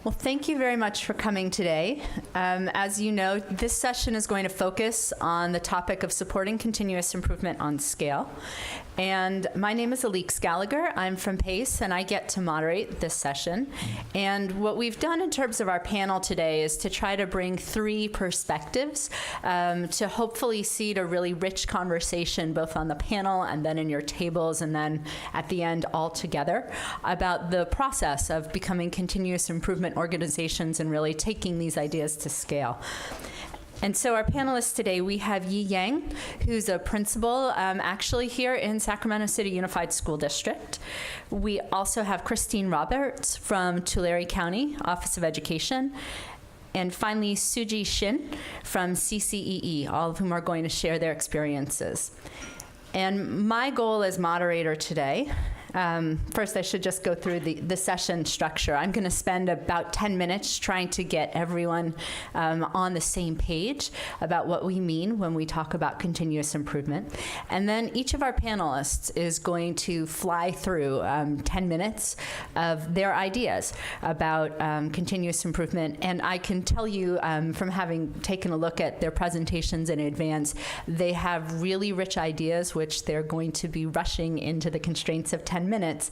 Well, thank you very much for coming today. As you know, this session is going to focus on the topic of supporting continuous improvement on scale. And my name is Alix Gallagher. I'm from PACE, and I get to moderate this session. And what we've done in terms of our panel today is to try to bring three perspectives to hopefully seed a really rich conversation, both on the panel and then in your tables, and then at the end all together, about the process of becoming continuous improvement organizations and really taking these ideas to scale. And so our panelists today, we have Yi Yang, who's a principal actually here in Sacramento City Unified School District. We also have Christine Roberts from Tulare County Office of Education. And finally, Suji Shin from CCEE, all of whom are going to share their experiences. And my goal as moderator today, first I should just go through the session structure. I'm going to spend about 10 minutes trying to get everyone on the same page about what we mean when we talk about continuous improvement. And then each of our panelists is going to fly through 10 minutes of their ideas about continuous improvement. And I can tell you from having taken a look at their presentations in advance, they have really rich ideas which they're going to be rushing into the constraints of 10 minutes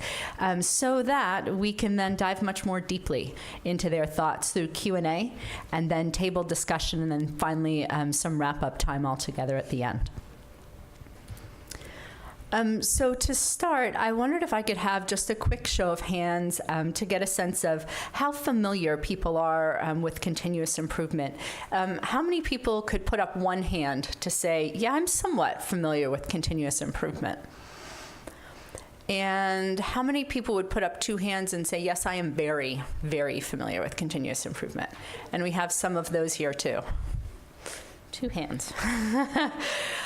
so that we can then dive much more deeply into their thoughts through Q&A and then table discussion and then finally some wrap-up time all together at the end. So to start, I wondered if I could have just a quick show of hands to get a sense of how familiar people are with continuous improvement. How many people could put up one hand to say, yeah, I'm somewhat familiar with continuous improvement? And how many people would put up two hands and say, yes, I am very, very familiar with continuous improvement? And we have some of those here too. Two hands.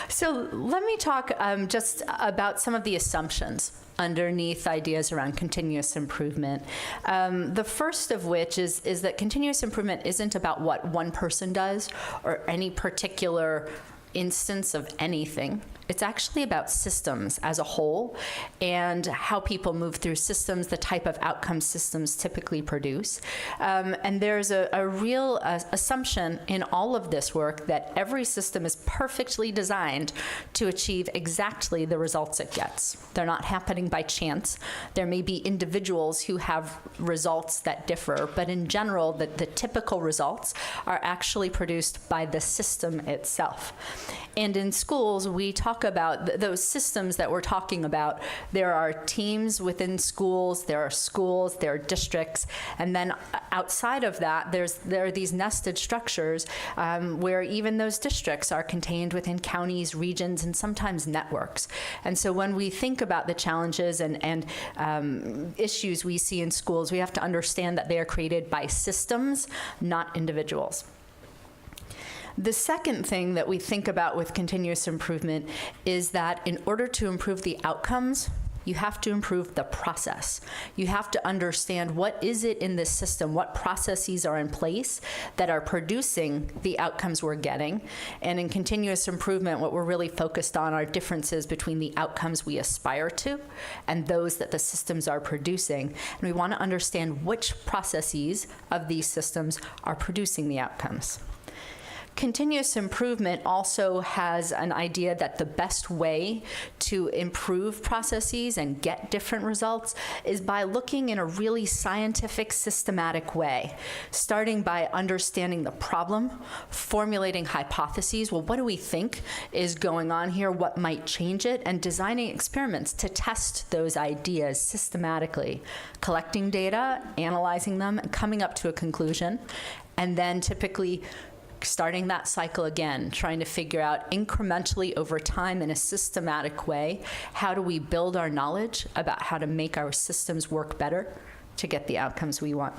So let me talk just about some of the assumptions underneath ideas around continuous improvement. The first of which is that continuous improvement isn't about what one person does or any particular instance of anything. It's actually about systems as a whole and how people move through systems, the type of outcome systems typically produce. And there's a real assumption in all of this work that every system is perfectly designed to achieve exactly the results it gets. They're not happening by chance. There may be individuals who have results that differ, but in general, the typical results are actually produced by the system itself. And in schools, we talk about those systems that we're talking about. There are teams within schools, there are districts, and then outside of that, there are these nested structures where even those districts are contained within counties, regions, and sometimes networks. And so when we think about the challenges and issues we see in schools, we have to understand that they are created by systems, not individuals. The second thing that we think about with continuous improvement is that in order to improve the outcomes, you have to improve the process. You have to understand what is it in this system, what processes are in place that are producing the outcomes we're getting. And in continuous improvement, what we're really focused on are differences between the outcomes we aspire to and those that the systems are producing. And we want to understand which processes of these systems are producing the outcomes. Continuous improvement also has an idea that the best way to improve processes and get different results is by looking in a really scientific, systematic way, starting by understanding the problem, formulating hypotheses. Well, what do we think is going on here? What might change it? And designing experiments to test those ideas systematically, collecting data, analyzing them, and coming up to a conclusion, and then typically starting that cycle again, trying to figure out incrementally over time in a systematic way, how do we build our knowledge about how to make our systems work better to get the outcomes we want.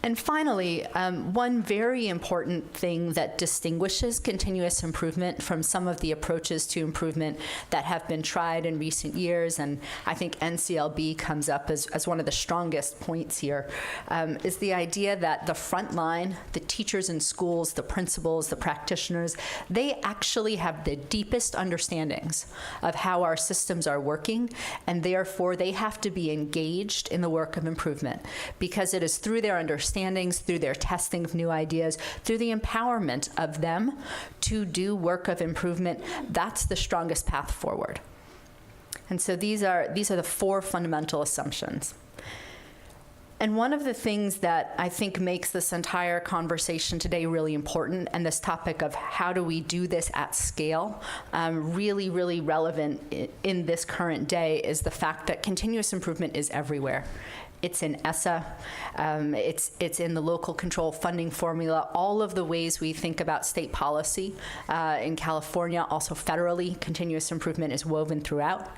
And finally, one very important thing that distinguishes continuous improvement from some of the approaches to improvement that have been tried in recent years, and I think NCLB comes up as one of the strongest points here, is the idea that the front line, the teachers in schools, the principals, the practitioners, they actually have the deepest understandings of how our systems are working, and therefore they have to be engaged in the work of improvement, because it is through their understandings, through their testing of new ideas, through the empowerment of them to do work of improvement, that's the strongest path forward. And so these are the 4 fundamental assumptions. And one of the things that I think makes this entire conversation today really important, and this topic of how do we do this at scale, really, really relevant in this current day, is the fact that continuous improvement is everywhere. It's in ESSA, it's in the local control funding formula, all of the ways we think about state policy in California, also federally, continuous improvement is woven throughout.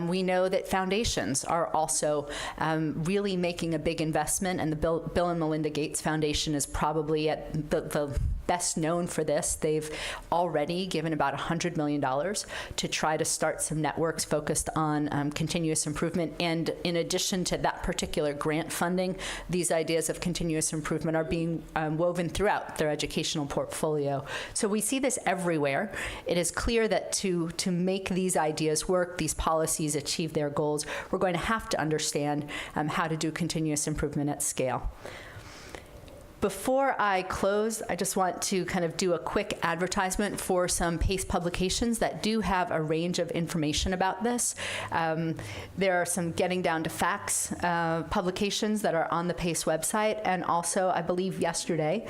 We know that foundations are also really making a big investment, and the Bill and Melinda Gates Foundation is probably at the best known for this. They've already given about $100 million to try to start some networks focused on continuous improvement. And in addition to that particular grant funding, these ideas of continuous improvement are being woven throughout their educational portfolio. So we see this everywhere. It is clear that to make these ideas work, these policies achieve their goals, we're going to have to understand how to do continuous improvement at scale. Before I close, I just want to kind of do a quick advertisement for some PACE publications that do have a range of information about this. There are some Getting Down to Facts publications that are on the PACE website, and also, I believe yesterday,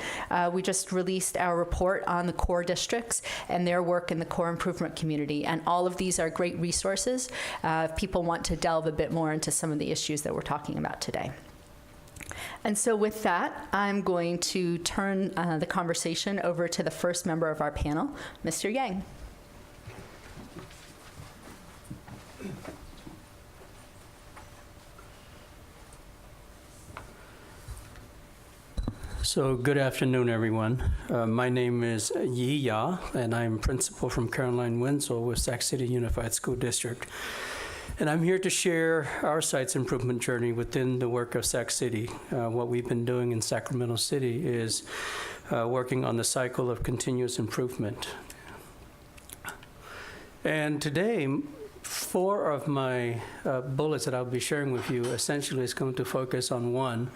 we just released our report on the core districts and their work in the core improvement community. And all of these are great resources if people want to delve a bit more into some of the issues that we're talking about today. And so with that, I'm going to turn the conversation over to the first member of our panel, Mr. Yang. So good afternoon, everyone. My name is Yi Ya, and I'm principal from Caroline Winslow with Sac City Unified School District. And I'm here to share our site's improvement journey within the work of Sac City. What we've been doing in Sacramento City is working on the cycle of continuous improvement. And today, 4 of my bullets that I'll be sharing with you essentially is going to focus on 1,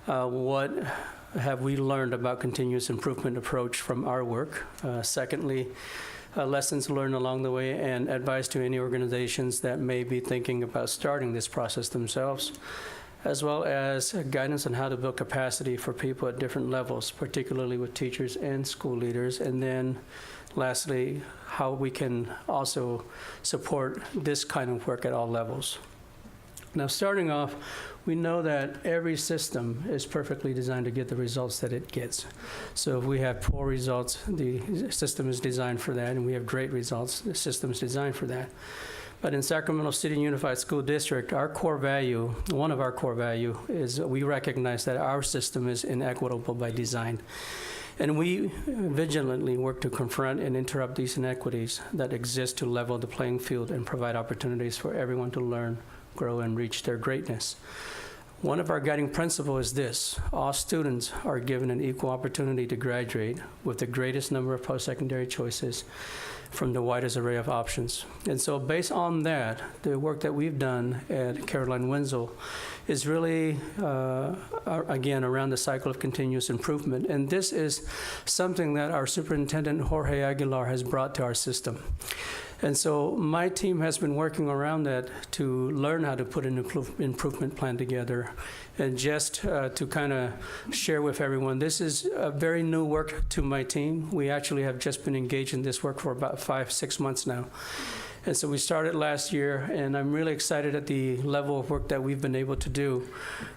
what have we learned about continuous improvement approach from our work? Secondly, lessons learned along the way, and advice to any organizations that may be thinking about starting this process themselves, as well as guidance on how to build capacity for people at different levels, particularly with teachers and school leaders. And then lastly, how we can also support this kind of work at all levels. Now, starting off, we know that every system is perfectly designed to get the results that it gets. So if we have poor results, the system is designed for that, and we have great results, the system is designed for that. But in Sacramento City Unified School District, our core value, one of our core value, is we recognize that our system is inequitable by design. And we vigilantly work to confront and interrupt these inequities that exist to level the playing field and provide opportunities for everyone to learn, grow, and reach their greatness. One of our guiding principles is this: all students are given an equal opportunity to graduate with the greatest number of post-secondary choices from the widest array of options. And so based on that, the work that we've done at Caroline Winslow is really, again, around the cycle of continuous improvement. And this is something that our superintendent, Jorge Aguilar, has brought to our system. And so my team has been working around that to learn how to put an improvement plan together. And just to kind of share with everyone, this is a very new work to my team. We actually have just been engaged in this work for about 5-6 months now. And so we started last year, and I'm really excited at the level of work that we've been able to do.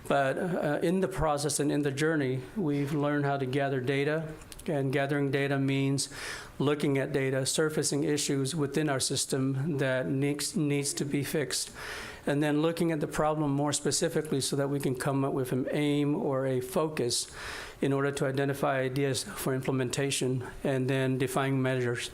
But in the process and in the journey, we've learned how to gather data. And gathering data means looking at data, surfacing issues within our system that needs to be fixed, and then looking at the problem more specifically so that we can come up with an aim or a focus in order to identify ideas for implementation, and then define measures.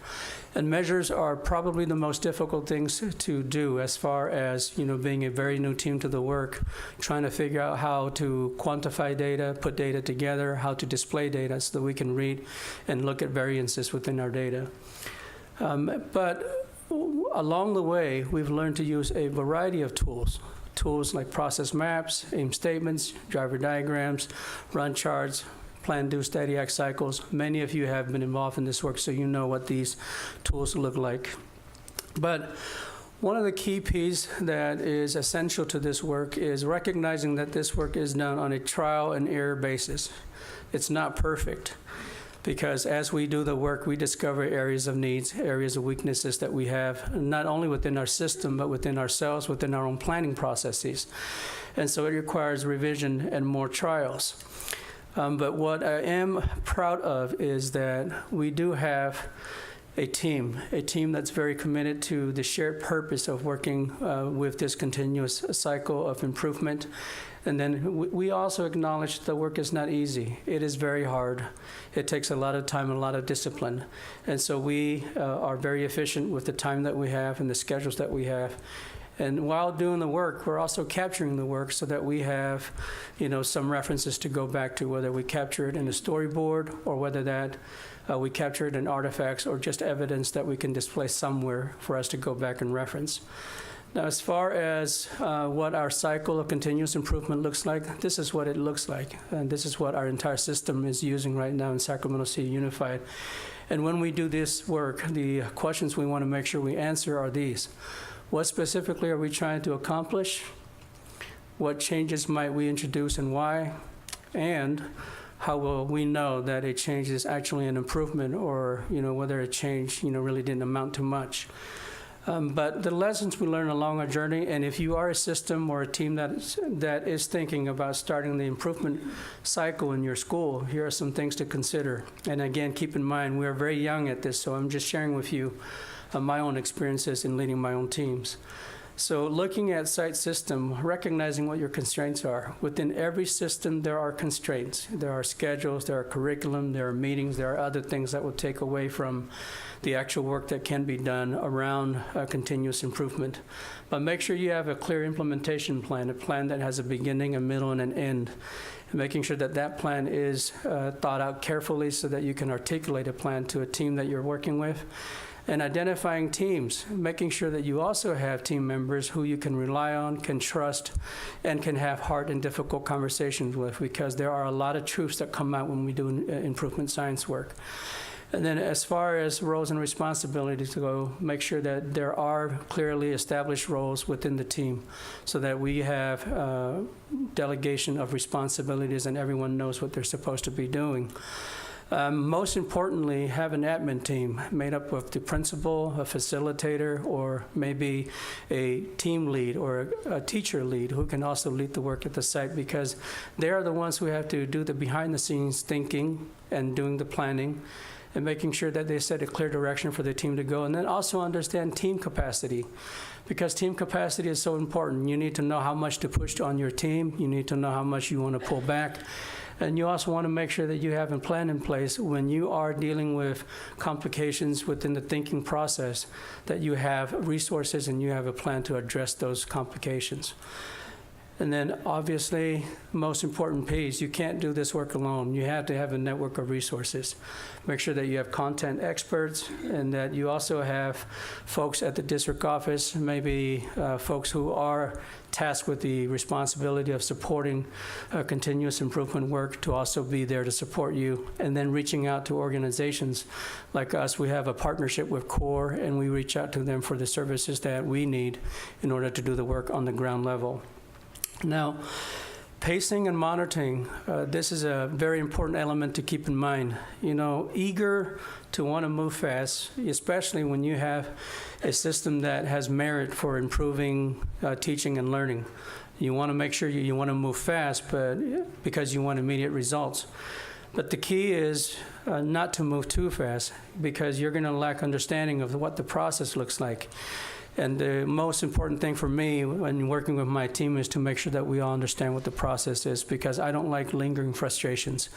And measures are probably the most difficult things to do as far as, being a very new team to the work, trying to figure out how to quantify data, put data together, how to display data so that we can read and look at variances within our data. But along the way, we've learned to use a variety of tools tools like process maps, aim statements, driver diagrams, run charts, plan, do, study, act cycles. Many of you have been involved in this work, so you know what these tools look like. But one of the key pieces that is essential to this work is recognizing that this work is done on a trial and error basis. It's not perfect, because as we do the work, we discover areas of needs, areas of weaknesses that we have, not only within our system, but within ourselves, within our own planning processes. And so it requires revision and more trials. But what I am proud of is that we do have a team that's very committed to the shared purpose of working with this continuous cycle of improvement. And then we also acknowledge the work is not easy. It is very hard. It takes a lot of time and a lot of discipline. And so we are very efficient with the time that we have and the schedules that we have. And while doing the work, we're also capturing the work so that we have, some references to go back to, whether we capture it in a storyboard or whether that we capture it in artifacts or just evidence that we can display somewhere for us to go back and reference. Now, as far as what our cycle of continuous improvement looks like, this is what it looks like. And this is what our entire system is using right now in Sacramento City Unified. And when we do this work, the questions we want to make sure we answer are these. What specifically are we trying to accomplish? What changes might we introduce and why? And how will we know that a change is actually an improvement, or whether a change really didn't amount to much? But the lessons we learn along our journey, and if you are a system or a team that is thinking about starting the improvement cycle in your school, here are some things to consider. And again, keep in mind, we are very young at this, so I'm just sharing with you my own experiences in leading my own teams. So looking at site system, recognizing what your constraints are. Within every system, there are constraints. There are schedules, there are curriculum, there are meetings, there are other things that will take away from the actual work that can be done around continuous improvement. But make sure you have a clear implementation plan, a plan that has a beginning, a middle, and an end. And making sure that that plan is thought out carefully so that you can articulate a plan to a team that you're working with. And identifying teams, making sure that you also have team members who you can rely on, can trust, and can have hard and difficult conversations with, because there are a lot of truths that come out when we do improvement science work. And then as far as roles and responsibilities go, make sure that there are clearly established roles within the team so that we have delegation of responsibilities and everyone knows what they're supposed to be doing. Most importantly, have an admin team made up of the principal, a facilitator, or maybe a team lead or a teacher lead who can also lead the work at the site, because they are the ones who have to do the behind-the-scenes thinking and doing the planning and making sure that they set a clear direction for the team to go. And then also understand team capacity, because team capacity is so important. You need to know how much to push on your team. You need to know how much you want to pull back. And you also want to make sure that you have a plan in place when you are dealing with complications within the thinking process, that you have resources and you have a plan to address those complications. And then obviously, most important piece, you can't do this work alone. You have to have a network of resources. Make sure that you have content experts and that you also have folks at the district office, maybe folks who are tasked with the responsibility of supporting continuous improvement work to also be there to support you. And then reaching out to organizations like us. We have a partnership with CORE, and we reach out to them for the services that we need in order to do the work on the ground level. Now, pacing and monitoring, this is a very important element to keep in mind. Eager to want to move fast, especially when you have a system that has merit for improving teaching and learning. You want to make sure you want to move fast, but because you want immediate results. But the key is not to move too fast, because you're going to lack understanding of what the process looks like. And the most important thing for me when working with my team is to make sure that we all understand what the process is, because I don't like lingering frustrations.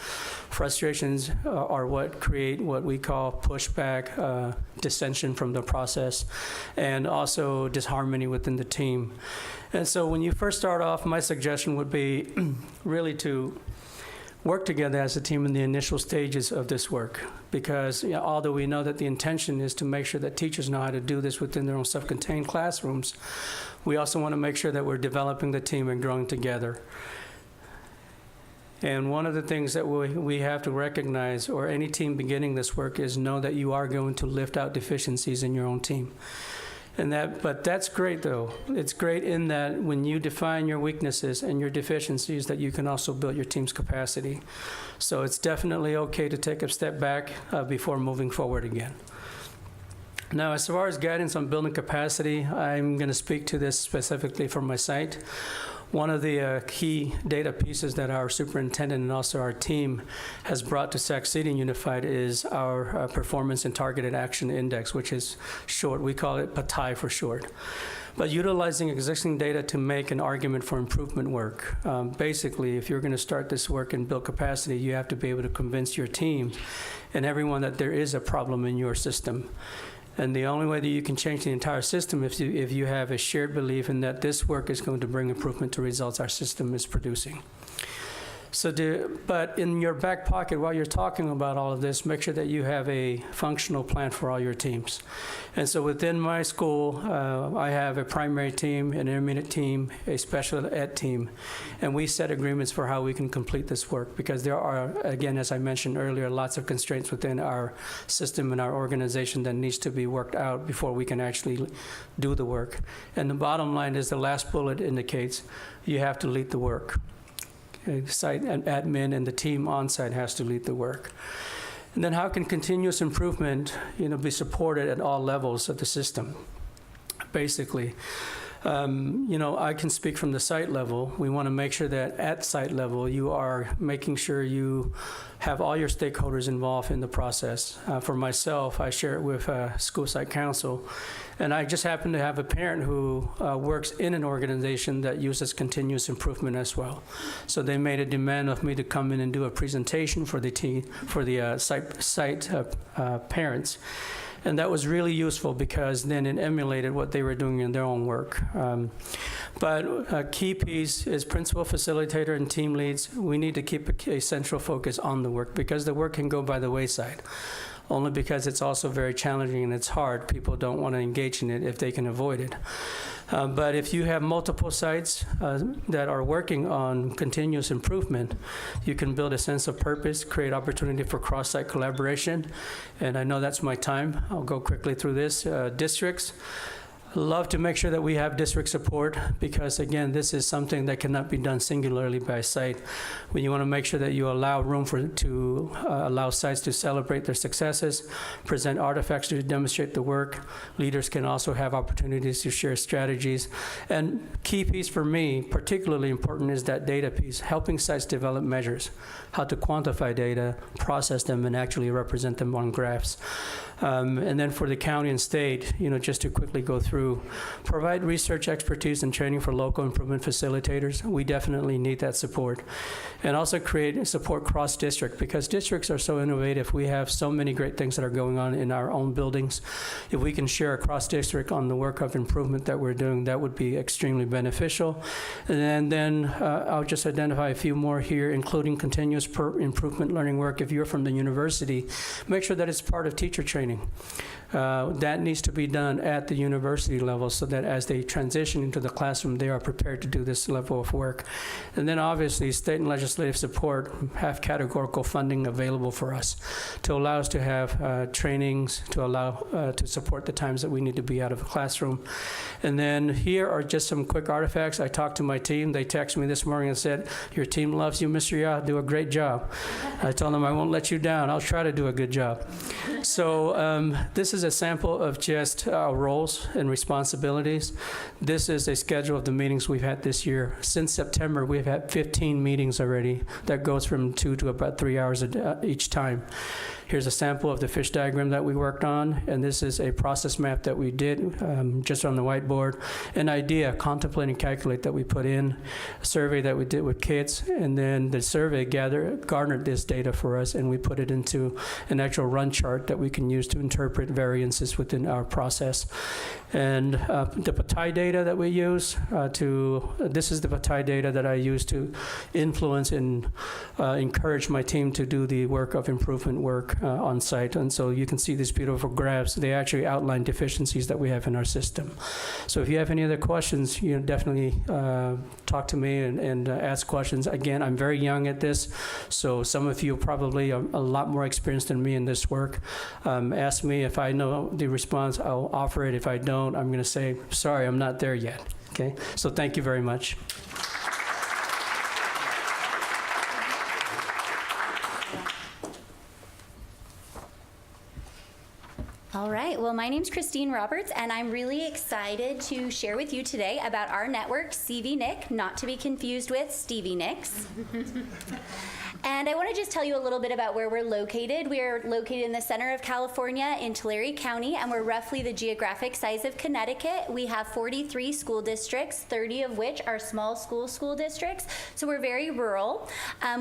Frustrations are what create what we call pushback, dissension from the process, and also disharmony within the team. And so when you first start off, my suggestion would be really to work together as a team in the initial stages of this work, because although we know that the intention is to make sure that teachers know how to do this within their own self-contained classrooms, we also want to make sure that we're developing the team and growing together. And one of the things that we have to recognize, or any team beginning this work, is know that you are going to lift out deficiencies in your own team. But that's great, though. It's great in that when you define your weaknesses and your deficiencies, that you can also build your team's capacity. So it's definitely okay to take a step back before moving forward again. Now, as far as guidance on building capacity, I'm going to speak to this specifically from my site. One of the key data pieces that our superintendent and also our team has brought to Sac City Unified is our Performance and Targeted Action Index, which is short. We call it PATI for short. But utilizing existing data to make an argument for improvement work. Basically, if you're going to start this work and build capacity, you have to be able to convince your team and everyone that there is a problem in your system. And the only way that you can change the entire system if you have a shared belief in that this work is going to bring improvement to results our system is producing. But in your back pocket, while you're talking about all of this, make sure that you have a functional plan for all your teams. And so within my school, I have a primary team, an intermediate team, a special ed team, and we set agreements for how we can complete this work, because there are, again, as I mentioned earlier, lots of constraints within our system and our organization that needs to be worked out before we can actually do the work. And the bottom line is, the last bullet indicates, you have to lead the work. Site and admin and the team on site has to lead the work. And then how can continuous improvement, be supported at all levels of the system? Basically, I can speak from the site level. We want to make sure that at site level, you are making sure you have all your stakeholders involved in the process. For myself, I share it with school site council. And I just happen to have a parent who works in an organization that uses continuous improvement as well. So they made a demand of me to come in and do a presentation for the site parents. And that was really useful, because then it emulated what they were doing in their own work. But a key piece is principal, facilitator, and team leads. We need to keep a central focus on the work, because the work can go by the wayside. Only because it's also very challenging and it's hard. People don't want to engage in it if they can avoid it. But if you have multiple sites that are working on continuous improvement, you can build a sense of purpose, create opportunity for cross-site collaboration. And I know that's my time. I'll go quickly through this. Districts. Love to make sure that we have district support, because again, this is something that cannot be done singularly by site. When you want to make sure that you allow room to allow sites to celebrate their successes, present artifacts to demonstrate the work. Leaders can also have opportunities to share strategies. And key piece for me, particularly important, is that data piece, helping sites develop measures, how to quantify data, process them, and actually represent them on graphs. And then for the county and state, just to quickly go through, provide research expertise and training for local improvement facilitators. We definitely need that support. And also create and support cross-district, because districts are so innovative. We have so many great things that are going on in our own buildings. If we can share across district on the work of improvement that we're doing, that would be extremely beneficial. And then I'll just identify a few more here, including continuous improvement learning work. If you're from the university, make sure that it's part of teacher training. That needs to be done at the university level, so that as they transition into the classroom, they are prepared to do this level of work. And then obviously, state and legislative support, have categorical funding available for us to allow us to have trainings, to allow to support the times that we need to be out of the classroom. And then here are just some quick artifacts. I talked to my team. They texted me this morning and said, "Your team loves you, Mr. Yah. Do a great job." I told them I won't let you down. I'll try to do a good job. So this is a sample of just our roles and responsibilities. This is a schedule of the meetings we've had this year. Since September, we've had 15 meetings already. That goes from 2 to about 3 hours each time. Here's a sample of the fish diagram that we worked on, and this is a process map that we did just on the whiteboard. An idea, contemplate and calculate, that we put in, a survey that we did with kids, and then the survey garnered this data for us, and we put it into an actual run chart that we can use to interpret variances within our process. And the PATI data that we use this is the PATI data that I use to influence and encourage my team to do the work of improvement work on site. And so you can see these beautiful graphs. They actually outline deficiencies that we have in our system. So if you have any other questions, definitely talk to me and ask questions. Again, I'm very young at this, so some of you probably are a lot more experienced than me in this work. Ask me if I know the response, I'll offer it. If I don't, I'm going to say, sorry, I'm not there yet. Okay? So thank you very much. All right, well, my name's Christine Roberts, and I'm really excited to share with you today about our network, CVNIC, not to be confused with Stevie Nicks. And I want to just tell you a little bit about where we're located. We are located in the center of California in Tulare County, and we're roughly the geographic size of Connecticut. We have 43 school districts, 30 of which are small school districts, so we're very rural.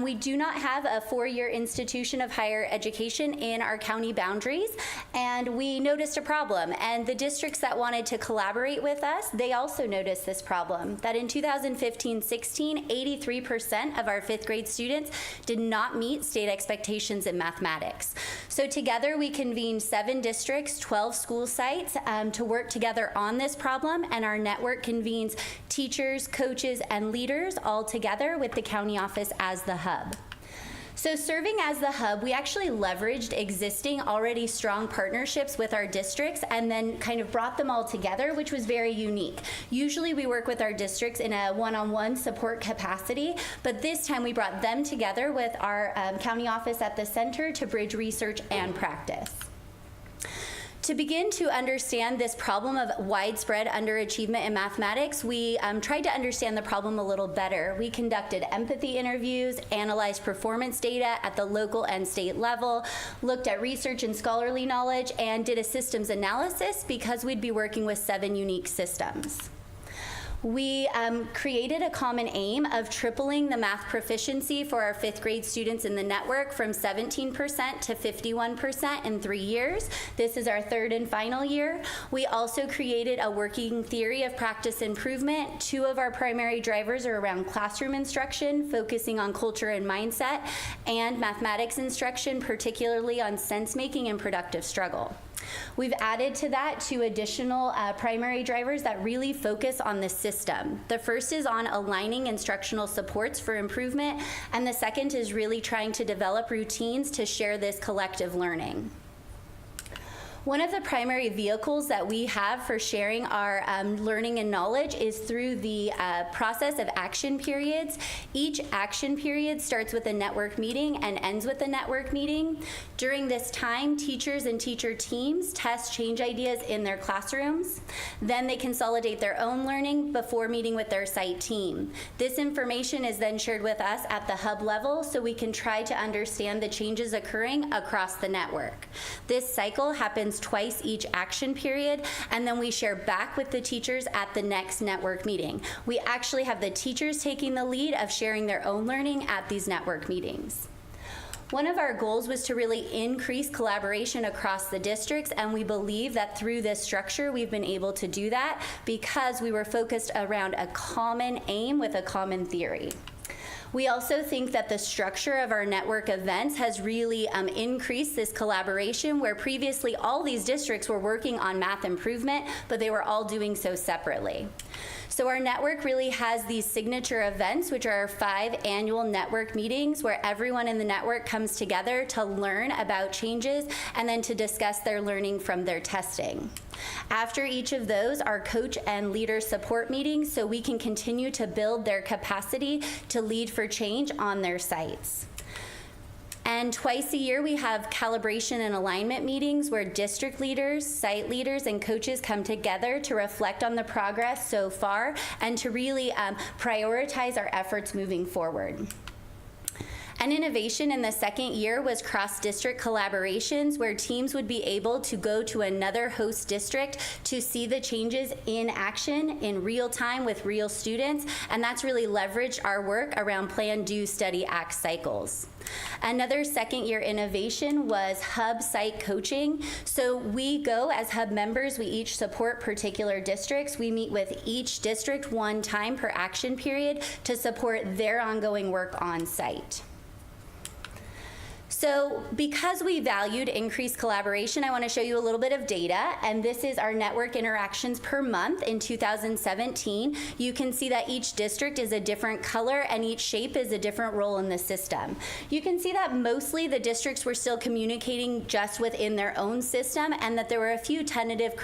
We do not have a four-year institution of higher education in our county boundaries, and we noticed a problem. And the districts that wanted to collaborate with us, they also noticed this problem, that in 2015-16, 83% of our fifth grade students did not meet state expectations in mathematics. So together we convened 7 districts, 12 school sites to work together on this problem, and our network convenes teachers, coaches, and leaders all together with the county office as the hub. So serving as the hub, we actually leveraged existing already strong partnerships with our districts and then kind of brought them all together, which was very unique. Usually we work with our districts in a one-on-one support capacity, but this time we brought them together with our county office at the center to bridge research and practice. To begin to understand this problem of widespread underachievement in mathematics, we tried to understand the problem a little better. We conducted empathy interviews, analyzed performance data at the local and state level, looked at research and scholarly knowledge, and did a systems analysis because we'd be working with 7 unique systems. We created a common aim of tripling the math proficiency for our fifth grade students in the network from 17% to 51% in 3 years. This is our 3rd and final year. We also created a working theory of practice improvement. 2 of our primary drivers are around classroom instruction, focusing on culture and mindset, and mathematics instruction, particularly on sense making and productive struggle. We've added to that 2 additional primary drivers that really focus on the system. The first is on aligning instructional supports for improvement, and the second is really trying to develop routines to share this collective learning. One of the primary vehicles that we have for sharing our learning and knowledge is through the process of action periods. Each action period starts with a network meeting and ends with a network meeting. During this time, teachers and teacher teams test change ideas in their classrooms. Then they consolidate their own learning before meeting with their site team. This information is then shared with us at the hub level so we can try to understand the changes occurring across the network. This cycle happens twice each action period, and then we share back with the teachers at the next network meeting. We actually have the teachers taking the lead of sharing their own learning at these network meetings. One of our goals was to really increase collaboration across the districts, and we believe that through this structure we've been able to do that because we were focused around a common aim with a common theory. We also think that the structure of our network events has really increased this collaboration, where previously all these districts were working on math improvement, but they were all doing so separately. So our network really has these signature events, which are our 5 annual network meetings where everyone in the network comes together to learn about changes and then to discuss their learning from their testing. After each of those are coach and leader support meetings so we can continue to build their capacity to lead for change on their sites. And twice a year we have calibration and alignment meetings where district leaders, site leaders, and coaches come together to reflect on the progress so far and to really prioritize our efforts moving forward. An innovation in the second year was cross-district collaborations, where teams would be able to go to another host district to see the changes in action in real time with real students, and that's really leveraged our work around plan, do, study, act cycles. Another second year innovation was hub site coaching. So we go as hub members, we each support particular districts. We meet with each district one time per action period to support their ongoing work on site. So because we valued increased collaboration, I want to show you a little bit of data, and this is our network interactions per month in 2017. You can see that each district is a different color and each shape is a different role in the system. You can see that mostly the districts were still communicating just within their own system and that there were a few tentative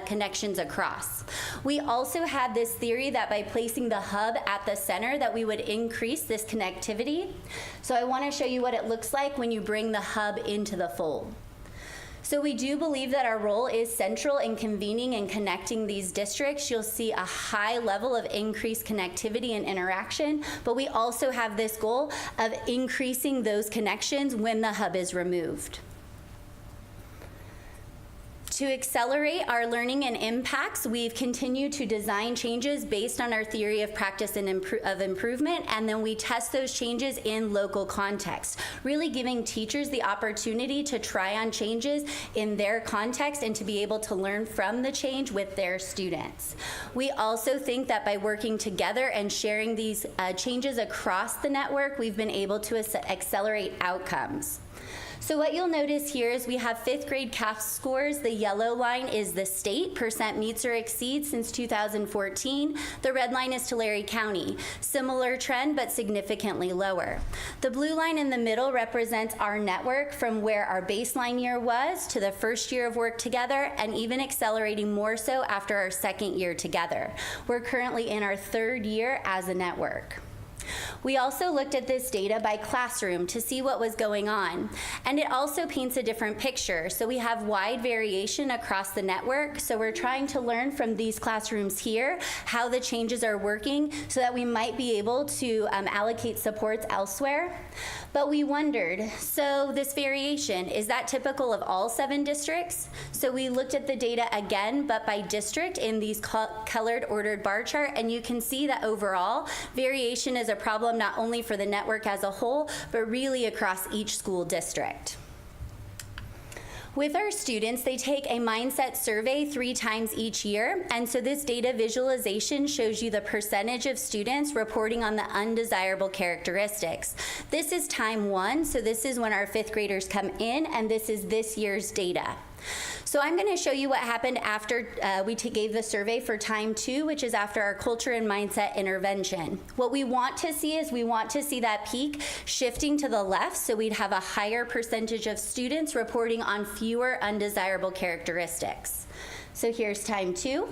connections across. We also had this theory that by placing the hub at the center that we would increase this connectivity. So I want to show you what it looks like when you bring the hub into the fold. So we do believe that our role is central in convening and connecting these districts. You'll see a high level of increased connectivity and interaction, but we also have this goal of increasing those connections when the hub is removed. To accelerate our learning and impacts, we've continued to design changes based on our theory of practice and improvement, and then we test those changes in local context, really giving teachers the opportunity to try on changes in their context and to be able to learn from the change with their students. We also think that by working together and sharing these changes across the network, we've been able to accelerate outcomes. So what you'll notice here is we have 5th grade CAF scores. The yellow line is the state, percent meets or exceeds since 2014. The red line is Tulare County. Similar trend, but significantly lower. The blue line in the middle represents our network from where our baseline year was to the first year of work together, and even accelerating more so after our second year together. We're currently in our 3rd year as a network. We also looked at this data by classroom to see what was going on, and it also paints a different picture. So we have wide variation across the network, so we're trying to learn from these classrooms here how the changes are working so that we might be able to allocate supports elsewhere. But we wondered, so this variation, is that typical of all 7 districts? So we looked at the data again, but by district in these colored ordered bar chart, and you can see that overall, variation is a problem not only for the network as a whole, but really across each school district. With our students, they take a mindset survey 3 times each year, and so this data visualization shows you the percentage of students reporting on the undesirable characteristics. This is time 1, so this is when our 5th graders come in, and this is this year's data. So I'm going to show you what happened after we gave the survey for time 2, which is after our culture and mindset intervention. What we want to see is we want to see that peak shifting to the left, so we'd have a higher percentage of students reporting on fewer undesirable characteristics. So here's time 2.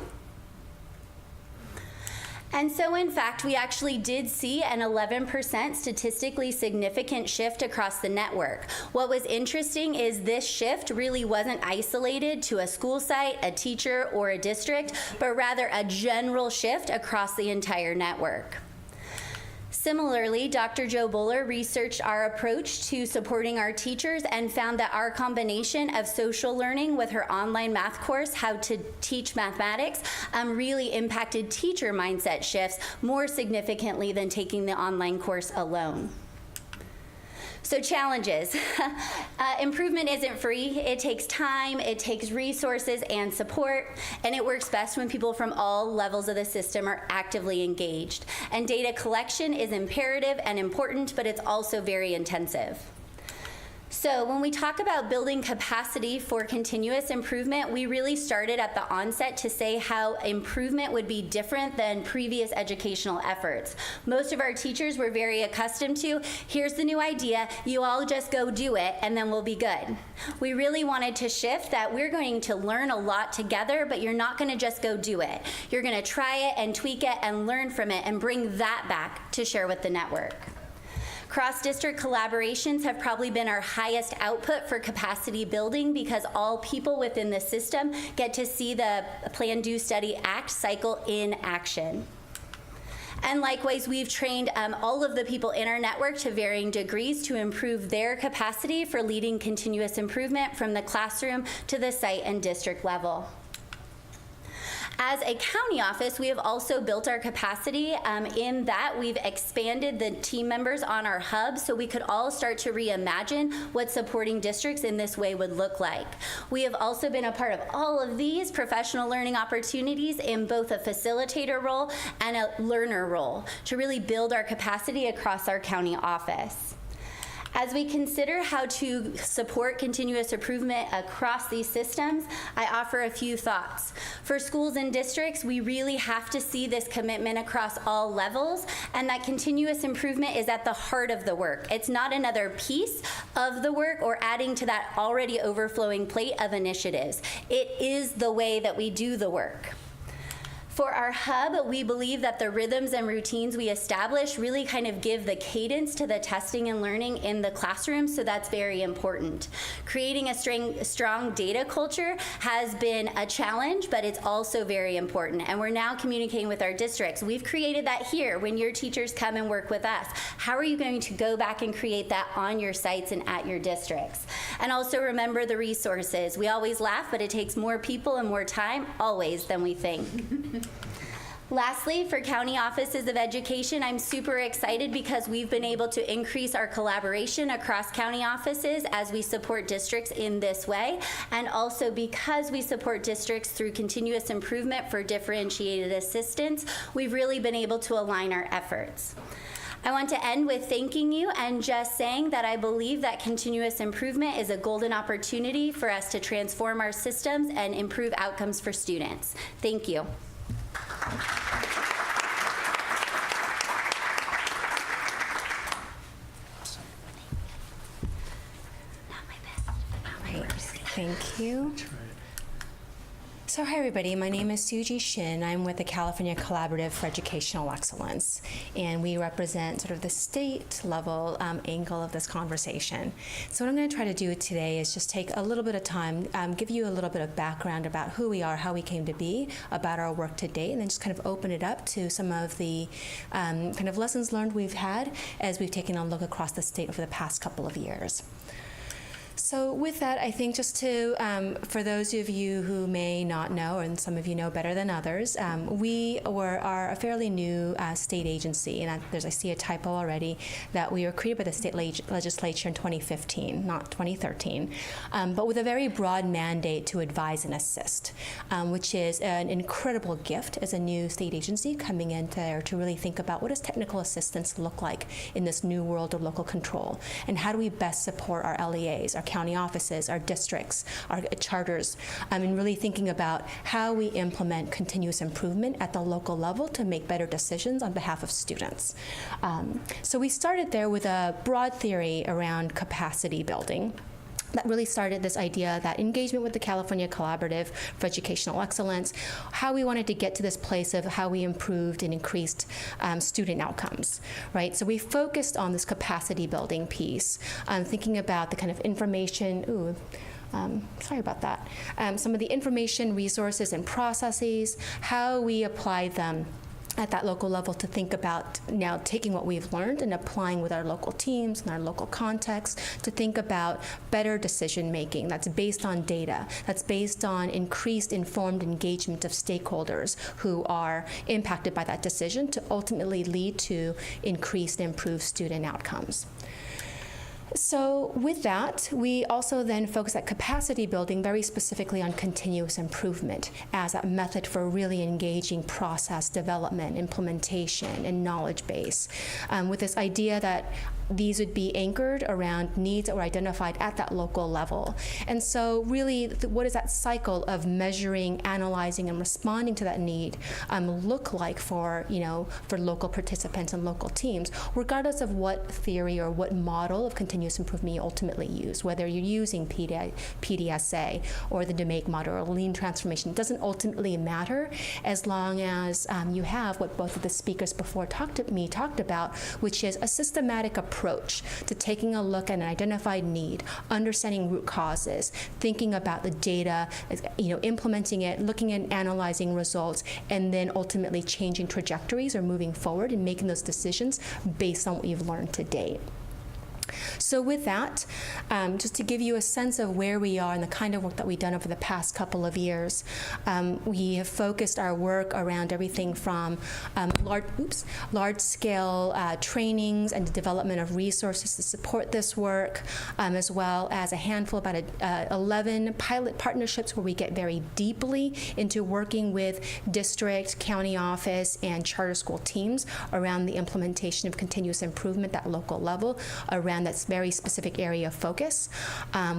And so, in fact, we actually did see an 11% statistically significant shift across the network. What was interesting is this shift really wasn't isolated to a school site, a teacher, or a district, but rather a general shift across the entire network. Similarly, Dr. Joe Buller researched our approach to supporting our teachers and found that our combination of social learning with her online math course, How to Teach Mathematics, really impacted teacher mindset shifts more significantly than taking the online course alone. So challenges. Improvement isn't free. It takes time, it takes resources and support, and it works best when people from all levels of the system are actively engaged. And data collection is imperative and important, but it's also very intensive. So when we talk about building capacity for continuous improvement, we really started at the onset to say how improvement would be different than previous educational efforts. Most of our teachers were very accustomed to, here's the new idea, you all just go do it, and then we'll be good. We really wanted to shift that we're going to learn a lot together, but you're not going to just go do it. You're going to try it and tweak it and learn from it and bring that back to share with the network. Cross-district collaborations have probably been our highest output for capacity building because all people within the system get to see the Plan, Do, Study, Act cycle in action. And likewise, we've trained all of the people in our network to varying degrees to improve their capacity for leading continuous improvement from the classroom to the site and district level. As a county office, we have also built our capacity in that we've expanded the team members on our hub so we could all start to reimagine what supporting districts in this way would look like. We have also been a part of all of these professional learning opportunities in both a facilitator role and a learner role to really build our capacity across our county office. As we consider how to support continuous improvement across these systems, I offer a few thoughts. For schools and districts, we really have to see this commitment across all levels, and that continuous improvement is at the heart of the work. It's not another piece of the work or adding to that already overflowing plate of initiatives. It is the way that we do the work. For our hub, we believe that the rhythms and routines we establish really kind of give the cadence to the testing and learning in the classroom, so that's very important. Creating a strong data culture has been a challenge, but it's also very important, and we're now communicating with our districts. We've created that here when your teachers come and work with us. How are you going to go back and create that on your sites and at your districts? And also remember the resources. We always laugh, but it takes more people and more time, always, than we think. Lastly, for county offices of education, I'm super excited because we've been able to increase our collaboration across county offices as we support districts in this way, and also because we support districts through continuous improvement for differentiated assistance, we've really been able to align our efforts. I want to end with thanking you and just saying that I believe that continuous improvement is a golden opportunity for us to transform our systems and improve outcomes for students. Thank you. Thank you. So hi everybody, my name is Suji Shin. I'm with the California Collaborative for Educational Excellence, and we represent sort of the state level angle of this conversation. So what I'm going to try to do today is just take a little bit of time, give you a little bit of background about who we are, how we came to be, about our work to date, and then just kind of open it up to some of the kind of lessons learned we've had as we've taken a look across the state over the past couple of years. So with that, I think just to, for those of you who may not know, and some of you know better than others, we are a fairly new state agency, and I see a typo already, that we were created by the state legislature in 2015, not 2013, but with a very broad mandate to advise and assist, which is an incredible gift as a new state agency coming in there to really think about what does technical assistance look like in this new world of local control, and how do we best support our LEAs, our county offices, our districts, our charters, and really thinking about how we implement continuous improvement at the local level to make better decisions on behalf of students. So we started there with a broad theory around capacity building that really started this idea that engagement with the California Collaborative for Educational Excellence, how we wanted to get to this place of how we improved and increased student outcomes, right? So we focused on this capacity building piece, thinking about the kind of information, sorry about that, some of the information, resources, and processes, how we apply them at that local level to think about now taking what we've learned and applying with our local teams and our local context to think about better decision making that's based on data, that's based on increased informed engagement of stakeholders who are impacted by that decision to ultimately lead to increased and improved student outcomes. So with that, we also then focus at capacity building very specifically on continuous improvement as a method for really engaging process development, implementation, and knowledge base, with this idea that these would be anchored around needs that were identified at that local level. And so really, what does that cycle of measuring, analyzing, and responding to that need look like for local participants and local teams, regardless of what theory or what model of continuous improvement you ultimately use, whether you're using PDSA or the DMAIC model or lean transformation, it doesn't ultimately matter as long as you have what both of the speakers before talked about, which is a systematic approach approach to taking a look at an identified need, understanding root causes, thinking about the data, implementing it, looking at analyzing results, and then ultimately changing trajectories or moving forward and making those decisions based on what you've learned to date. So with that, just to give you a sense of where we are and the kind of work that we've done over the past couple of years, we have focused our work around everything from large-scale trainings and the development of resources to support this work, as well as a handful, about 11 pilot partnerships where we get very deeply into working with district, county office, and charter school teams around the implementation of continuous improvement at local level around that very specific area of focus.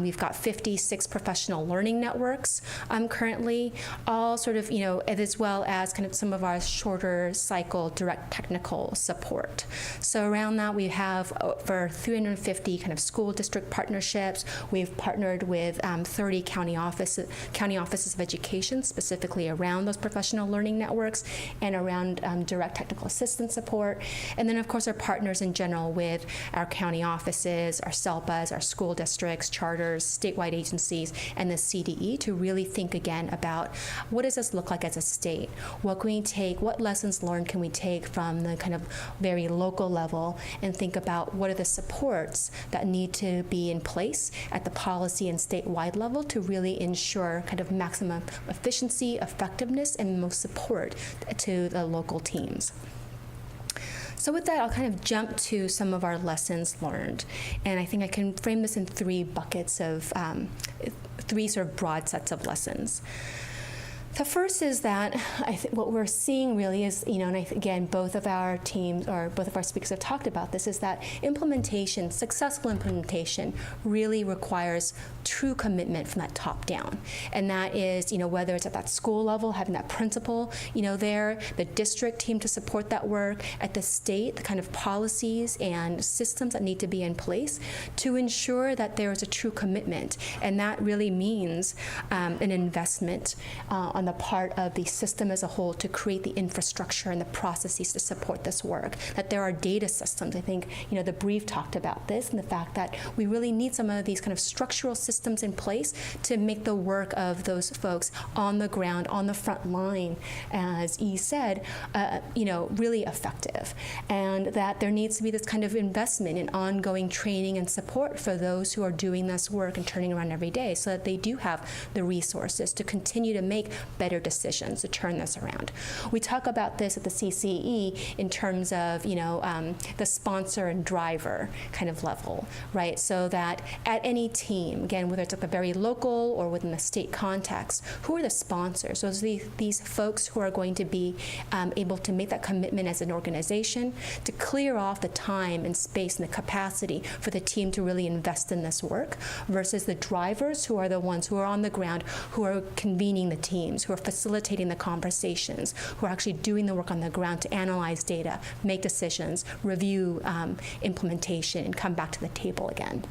We've got 56 professional learning networks currently, all sort of, as well as kind of some of our shorter cycle direct technical support. So around that, we have over 350 kind of school district partnerships. We've partnered with 30 county offices of education, specifically around those professional learning networks and around direct technical assistance support. And then, of course, our partners in general with our county offices, our SELPAs, our school districts, charters, statewide agencies, and the CDE to really think again about what does this look like as a state? What can we take, what lessons learned can we take from the kind of very local level and think about what are the supports that need to be in place at the policy and statewide level to really ensure kind of maximum efficiency, effectiveness, and most support to the local teams. So with that, I'll kind of jump to some of our lessons learned. And I think I can frame this in three buckets of, three sort of broad sets of lessons. The first is that I think what we're seeing really is, and again, both of our teams or both of our speakers have talked about this, is that implementation, successful implementation, really requires true commitment from that top down. And that is, whether it's at that school level, having that principal, there, the district team to support that work, at the state, the kind of policies and systems that need to be in place to ensure that there is a true commitment. And that really means an investment on the part of the system as a whole to create the infrastructure and the processes to support this work, that there are data systems. I think, the brief talked about this and the fact that we really need some of these kind of structural systems in place to make the work of those folks on the ground, on the front line, as E said, really effective. And that there needs to be this kind of investment in ongoing training and support for those who are doing this work and turning around every day so that they do have the resources to continue to make better decisions to turn this around. We talk about this at the CCE in terms of, the sponsor and driver kind of level, right? So that at any team, again, whether it's at the very local or within the state context, who are the sponsors? Those are these folks who are going to be able to make that commitment as an organization to clear off the time and space and the capacity for the team to really invest in this work versus the drivers who are the ones who are on the ground, who are convening the teams, who are facilitating the conversations, who are actually doing the work on the ground to analyze data, make decisions, review implementation, and come back to the table again.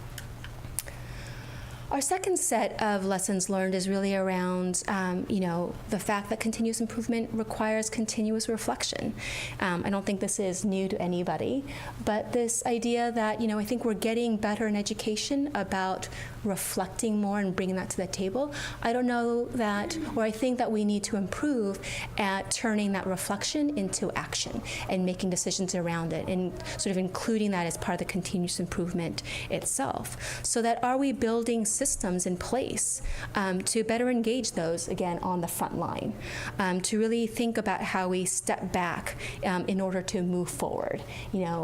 Our second set of lessons learned is really around, the fact that continuous improvement requires continuous reflection. I don't think this is new to anybody, but this idea that, I think we're getting better in education about reflecting more and bringing that to the table. I don't know that, or I think that we need to improve at turning that reflection into action and making decisions around it and sort of including that as part of the continuous improvement itself. So that are we building systems in place to better engage those, again, on the front line, to really think about how we step back in order to move forward,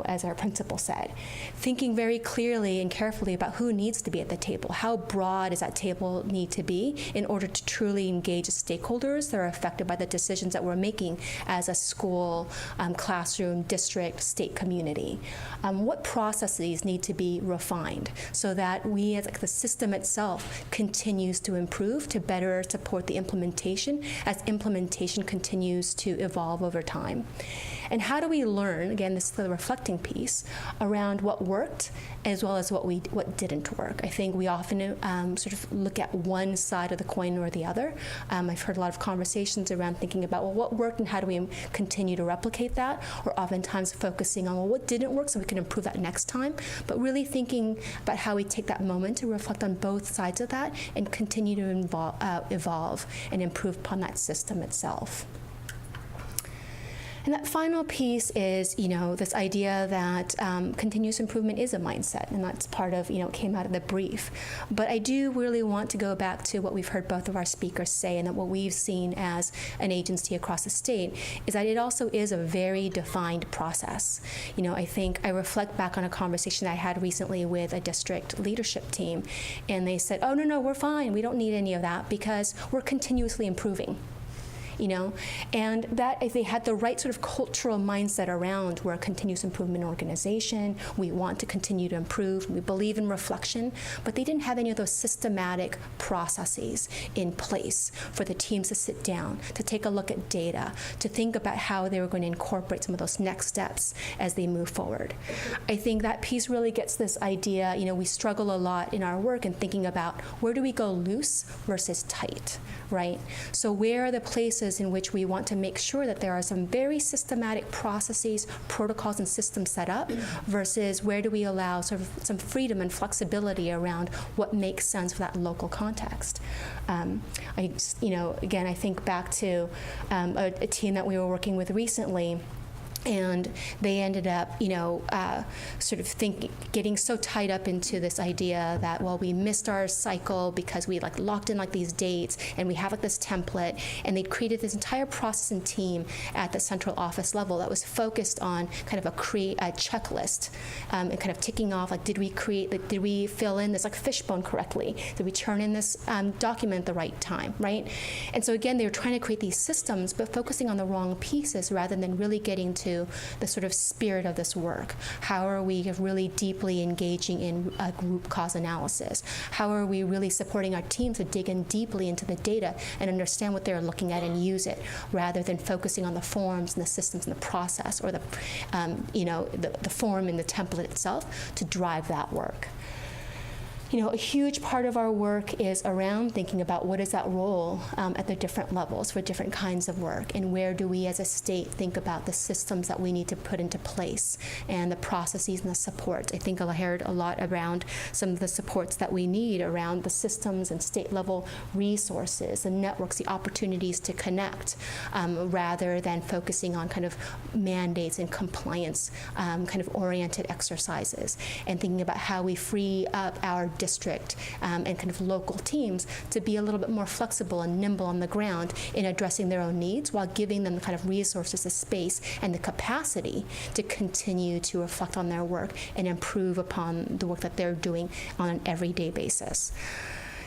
as our principal said. Thinking very clearly and carefully about who needs to be at the table. How broad does that table need to be in order to truly engage stakeholders that are affected by the decisions that we're making as a school, classroom, district, state community? What processes need to be refined so that we, as the system itself, continues to improve to better support the implementation as implementation continues to evolve over time? And how do we learn, again, this is the reflecting piece, around what worked as well as what didn't work. I think we often sort of look at one side of the coin or the other. I've heard a lot of conversations around thinking about, well, what worked and how do we continue to replicate that? Or oftentimes focusing on, well, what didn't work so we can improve that next time? But really thinking about how we take that moment to reflect on both sides of that and continue to evolve and improve upon that system itself. And that final piece is, this idea that continuous improvement is a mindset, and that's part of, came out of the brief. But I do really want to go back to what we've heard both of our speakers say, and that what we've seen as an agency across the state is that it also is a very defined process. I think I reflect back on a conversation I had recently with a district leadership team, and they said, oh, no, we're fine. We don't need any of that because we're continuously improving. And that if they had the right sort of cultural mindset around, we're a continuous improvement organization, we want to continue to improve, we believe in reflection, but they didn't have any of those systematic processes in place for the teams to sit down, to take a look at data, to think about how they were going to incorporate some of those next steps as they move forward. I think that piece really gets this idea, we struggle a lot in our work in thinking about where do we go loose versus tight, right? So where are the places in which we want to make sure that there are some very systematic processes, protocols, and systems set up versus where do we allow sort of some freedom and flexibility around what makes sense for that local context. Again, I think back to a team that we were working with recently, and they ended up, getting so tied up into this idea that, well, we missed our cycle because we locked in these dates, and we have this template, and they'd created this entire process and team at the central office level that was focused on kind of a checklist and kind of ticking off, did we fill in this fishbone correctly? Did we turn in this document at the right time, right? And so again, they were trying to create these systems, but focusing on the wrong pieces rather than really getting to the sort of spirit of this work. How are we really deeply engaging in a group cause analysis? How are we really supporting our teams to dig in deeply into the data and understand what they're looking at and use it, rather than focusing on the forms and the systems and the process, or the form and the template itself to drive that work. A huge part of our work is around thinking about what is that role at the different levels for different kinds of work, and where do we as a state think about the systems that we need to put into place and the processes and the support. I think I heard a lot around some of the supports that we need around the systems and state level resources, the networks, the opportunities to connect, rather than focusing on kind of mandates and compliance kind of oriented exercises, and thinking about how we free up our district and kind of local teams to be a little bit more flexible and nimble on the ground in addressing their own needs, while giving them the kind of resources, the space, and the capacity to continue to reflect on their work and improve upon the work that they're doing on an everyday basis.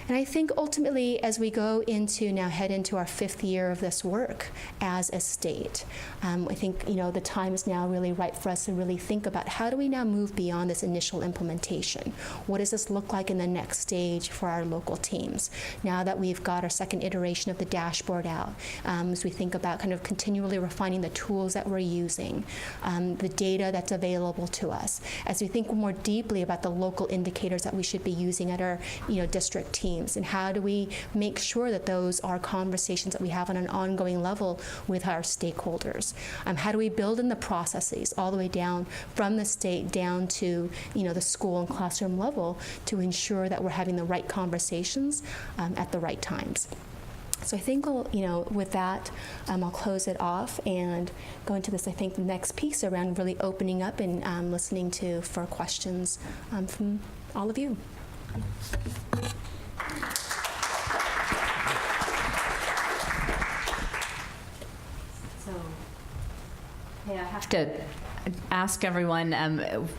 And I think ultimately, as we head into our 5th year of this work as a state, I think, the time is now really right for us to really think about how do we now move beyond this initial implementation? What does this look like in the next stage for our local teams? Now that we've got our 2nd iteration of the dashboard out, as we think about kind of continually refining the tools that we're using, the data that's available to us, as we think more deeply about the local indicators that we should be using at our, district teams, and how do we make sure that those are conversations that we have on an ongoing level with our stakeholders? How do we build in the processes all the way down from the state down to the school and classroom level to ensure that we're having the right conversations at the right times? So I think, with that, I'll close it off and go into this, I think, the next piece around really opening up and listening for questions from all of you. I have to ask everyone,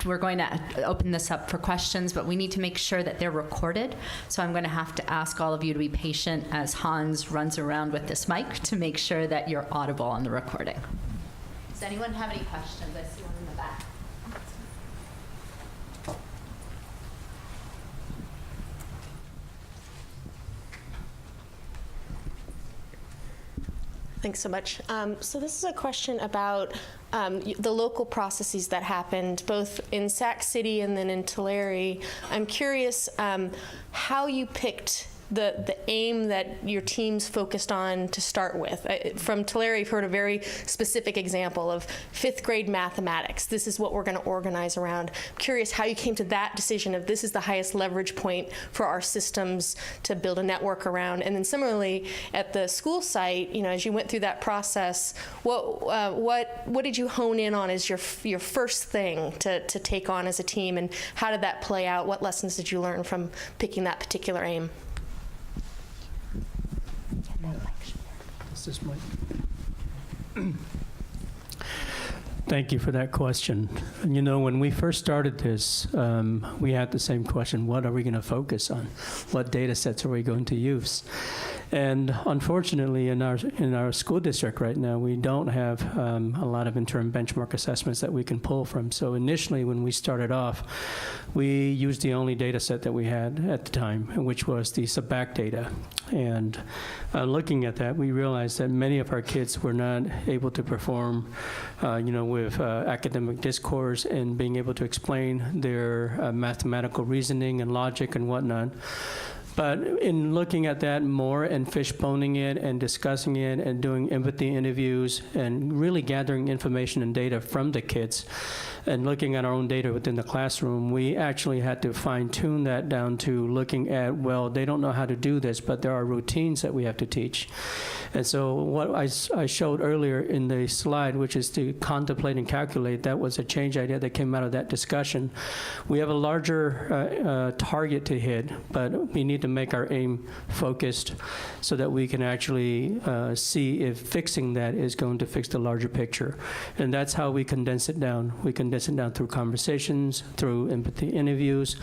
we're going to open this up for questions, but we need to make sure that they're recorded. So I'm going to have to ask all of you to be patient as Hans runs around with this mic to make sure that you're audible on the recording. Does anyone have any questions? I see one in the back. Thanks so much. So this is a question about the local processes that happened both in Sac City and then in Tulare. I'm curious how you picked the aim that your teams focused on to start with. From Tulare, you've heard a very specific example of 5th grade mathematics. This is what we're going to organize around. I'm curious how you came to that decision of this is the highest leverage point for our systems to build a network around. And then similarly, at the school site, as you went through that process, what did you hone in on as your first thing to take on as a team, and how did that play out? What lessons did you learn from picking that particular aim? This mic. Thank you for that question. When we first started this, we had the same question: what are we going to focus on? What data sets are we going to use? And unfortunately, in our school district right now, we don't have a lot of interim benchmark assessments that we can pull from. So initially, when we started off, we used the only data set that we had at the time, which was the SABAC data. And looking at that, we realized that many of our kids were not able to perform, with academic discourse and being able to explain their mathematical reasoning and logic and whatnot. But in looking at that more and fishboning it and discussing it and doing empathy interviews and really gathering information and data from the kids and looking at our own data within the classroom, we actually had to fine-tune that down to looking at, well, they don't know how to do this, but there are routines that we have to teach. And so what I showed earlier in the slide, which is to contemplate and calculate, that was a change idea that came out of that discussion. We have a larger target to hit, but we need to make our aim focused so that we can actually see if fixing that is going to fix the larger picture. And that's how we condense it down. We condense it down through conversations, through empathy interviews,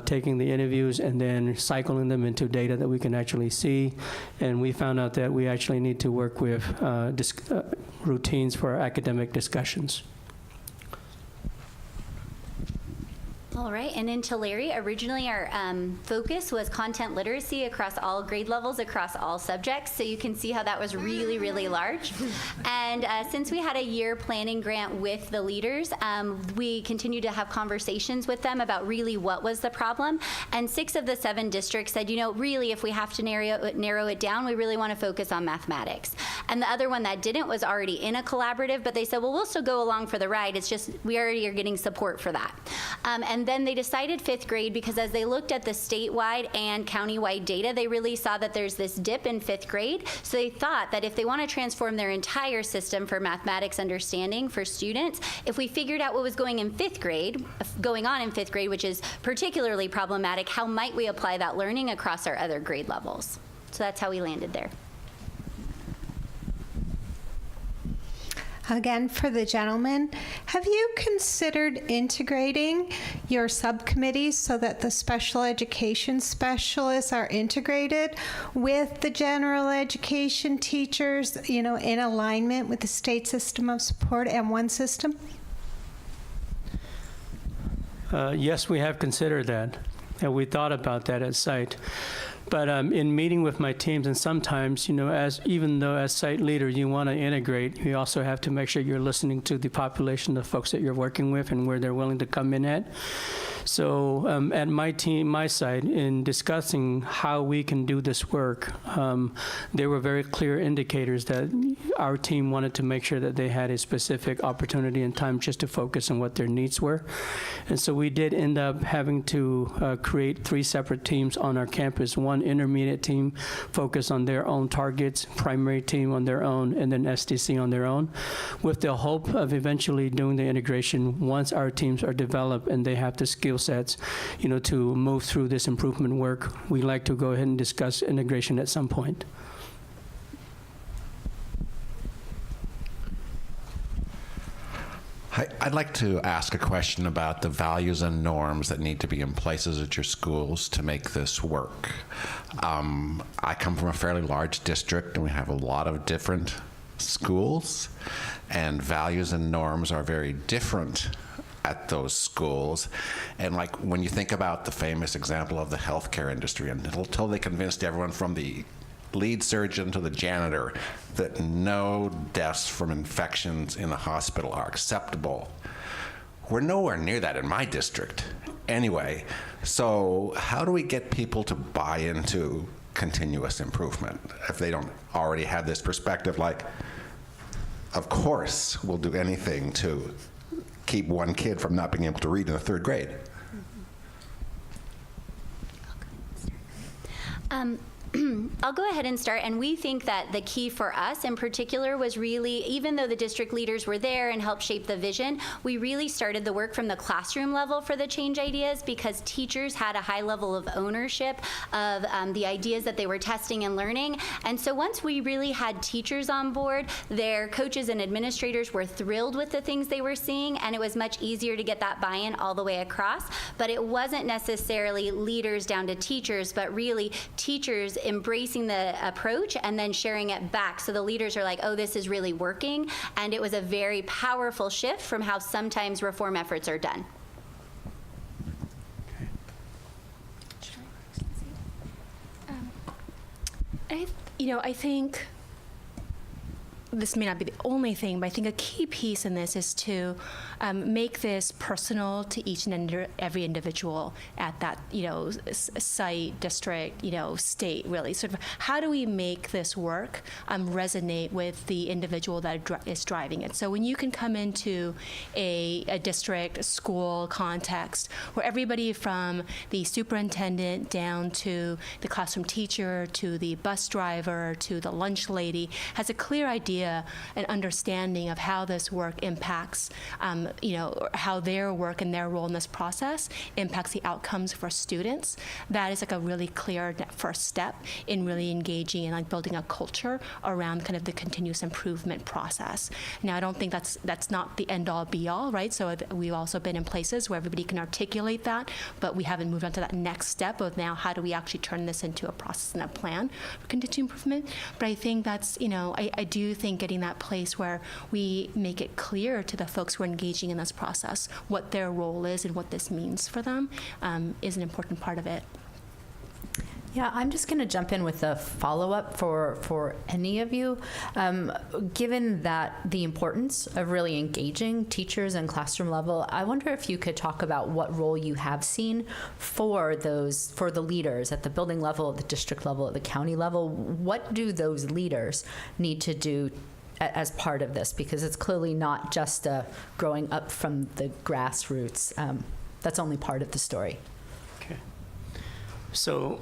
taking the interviews and then cycling them into data that we can actually see. And we found out that we actually need to work with routines for our academic discussions. All right, and in Tulare, originally our focus was content literacy across all grade levels, across all subjects, so you can see how that was really, really large. And since we had a year planning grant with the leaders, we continued to have conversations with them about really what was the problem, and 6 of the 7 districts said, really, if we have to narrow it down, we really want to focus on mathematics. And the other one that didn't was already in a collaborative, but they said, well, we'll still go along for the ride, it's just we already are getting support for that. And then they decided 5th grade because as they looked at the statewide and countywide data, they really saw that there's this dip in 5th grade. So they thought that if they want to transform their entire system for mathematics understanding for students, if we figured out what was going on in 5th grade, which is particularly problematic, how might we apply that learning across our other grade levels? So that's how we landed there. Again, for the gentleman, have you considered integrating your subcommittees so that the special education specialists are integrated with the general education teachers, in alignment with the state system of support and one system? Yes, we have considered that, and we thought about that at site. But in meeting with my teams, and sometimes, even though as site leader you want to integrate, you also have to make sure you're listening to the population of folks that you're working with and where they're willing to come in at. So at my site, in discussing how we can do this work, there were very clear indicators that our team wanted to make sure that they had a specific opportunity and time just to focus on what their needs were. And so we did end up having to create 3 separate teams on our campus. One intermediate team focused on their own targets, primary team on their own, and then SDC on their own, with the hope of eventually doing the integration once our teams are developed and they have the skill sets, to move through this improvement work. We like to go ahead and discuss integration at some point. I'd like to ask a question about the values and norms that need to be in places at your schools to make this work. I come from a fairly large district, and we have a lot of different schools, and values and norms are very different at those schools. And like when you think about the famous example of the healthcare industry, and until they convinced everyone from the lead surgeon to the janitor, that no deaths from infections in the hospital are acceptable. We're nowhere near that in my district. Anyway, so how do we get people to buy into continuous improvement if they don't already have this perspective like, of course, we'll do anything to keep one kid from not being able to read in the 3rd grade? I'll go ahead and start, and we think that the key for us in particular was really, even though the district leaders were there and helped shape the vision, we really started the work from the classroom level for the change ideas, because teachers had a high level of ownership of the ideas that they were testing and learning. And so once we really had teachers on board, their coaches and administrators were thrilled with the things they were seeing, and it was much easier to get that buy-in all the way across. But it wasn't necessarily leaders down to teachers, but really teachers embracing the approach and then sharing it back. So the leaders are like, oh, this is really working. And it was a very powerful shift from how sometimes reform efforts are done. I think this may not be the only thing, but I think a key piece in this is to make this personal to each and every individual at that, site, district, state, really. Sort of, how do we make this work resonate with the individual that is driving it? So when you can come into a district, a school context, where everybody from the superintendent down to the classroom teacher, to the bus driver, to the lunch lady, has a clear idea and understanding of how this work impacts how their work and their role in this process impacts the outcomes for students. That is like a really clear first step in really engaging and building a culture around kind of the continuous improvement process. Now, I don't think that's not the end-all be-all, right? So we've also been in places where everybody can articulate that, but we haven't moved on to that next step of now how do we actually turn this into a process and a plan for continuous improvement. But I think that's, I do think getting that place where we make it clear to the folks who are engaging in this process what their role is and what this means for them is an important part of it. Yeah, I'm just going to jump in with a follow-up for any of you. Given that the importance of really engaging teachers and classroom level, I wonder if you could talk about what role you have seen for the leaders at the building level, at the district level, at the county level. What do those leaders need to do as part of this? Because it's clearly not just growing up from the grassroots. That's only part of the story. Okay. So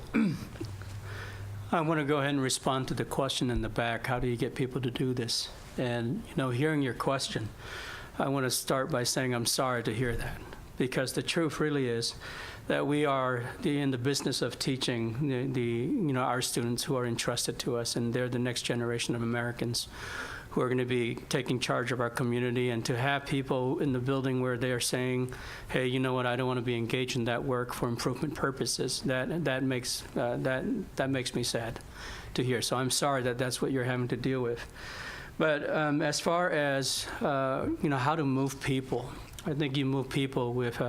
I want to go ahead and respond to the question in the back. How do you get people to do this? And, hearing your question, I want to start by saying I'm sorry to hear that, because the truth really is that we are in the business of teaching our students who are entrusted to us, and they're the next generation of Americans who are going to be taking charge of our community. And to have people in the building where they are saying, hey, you know what, I don't want to be engaged in that work for improvement purposes, that makes me sad to hear. So I'm sorry that that's what you're having to deal with. But as far as how to move people, I think you move people with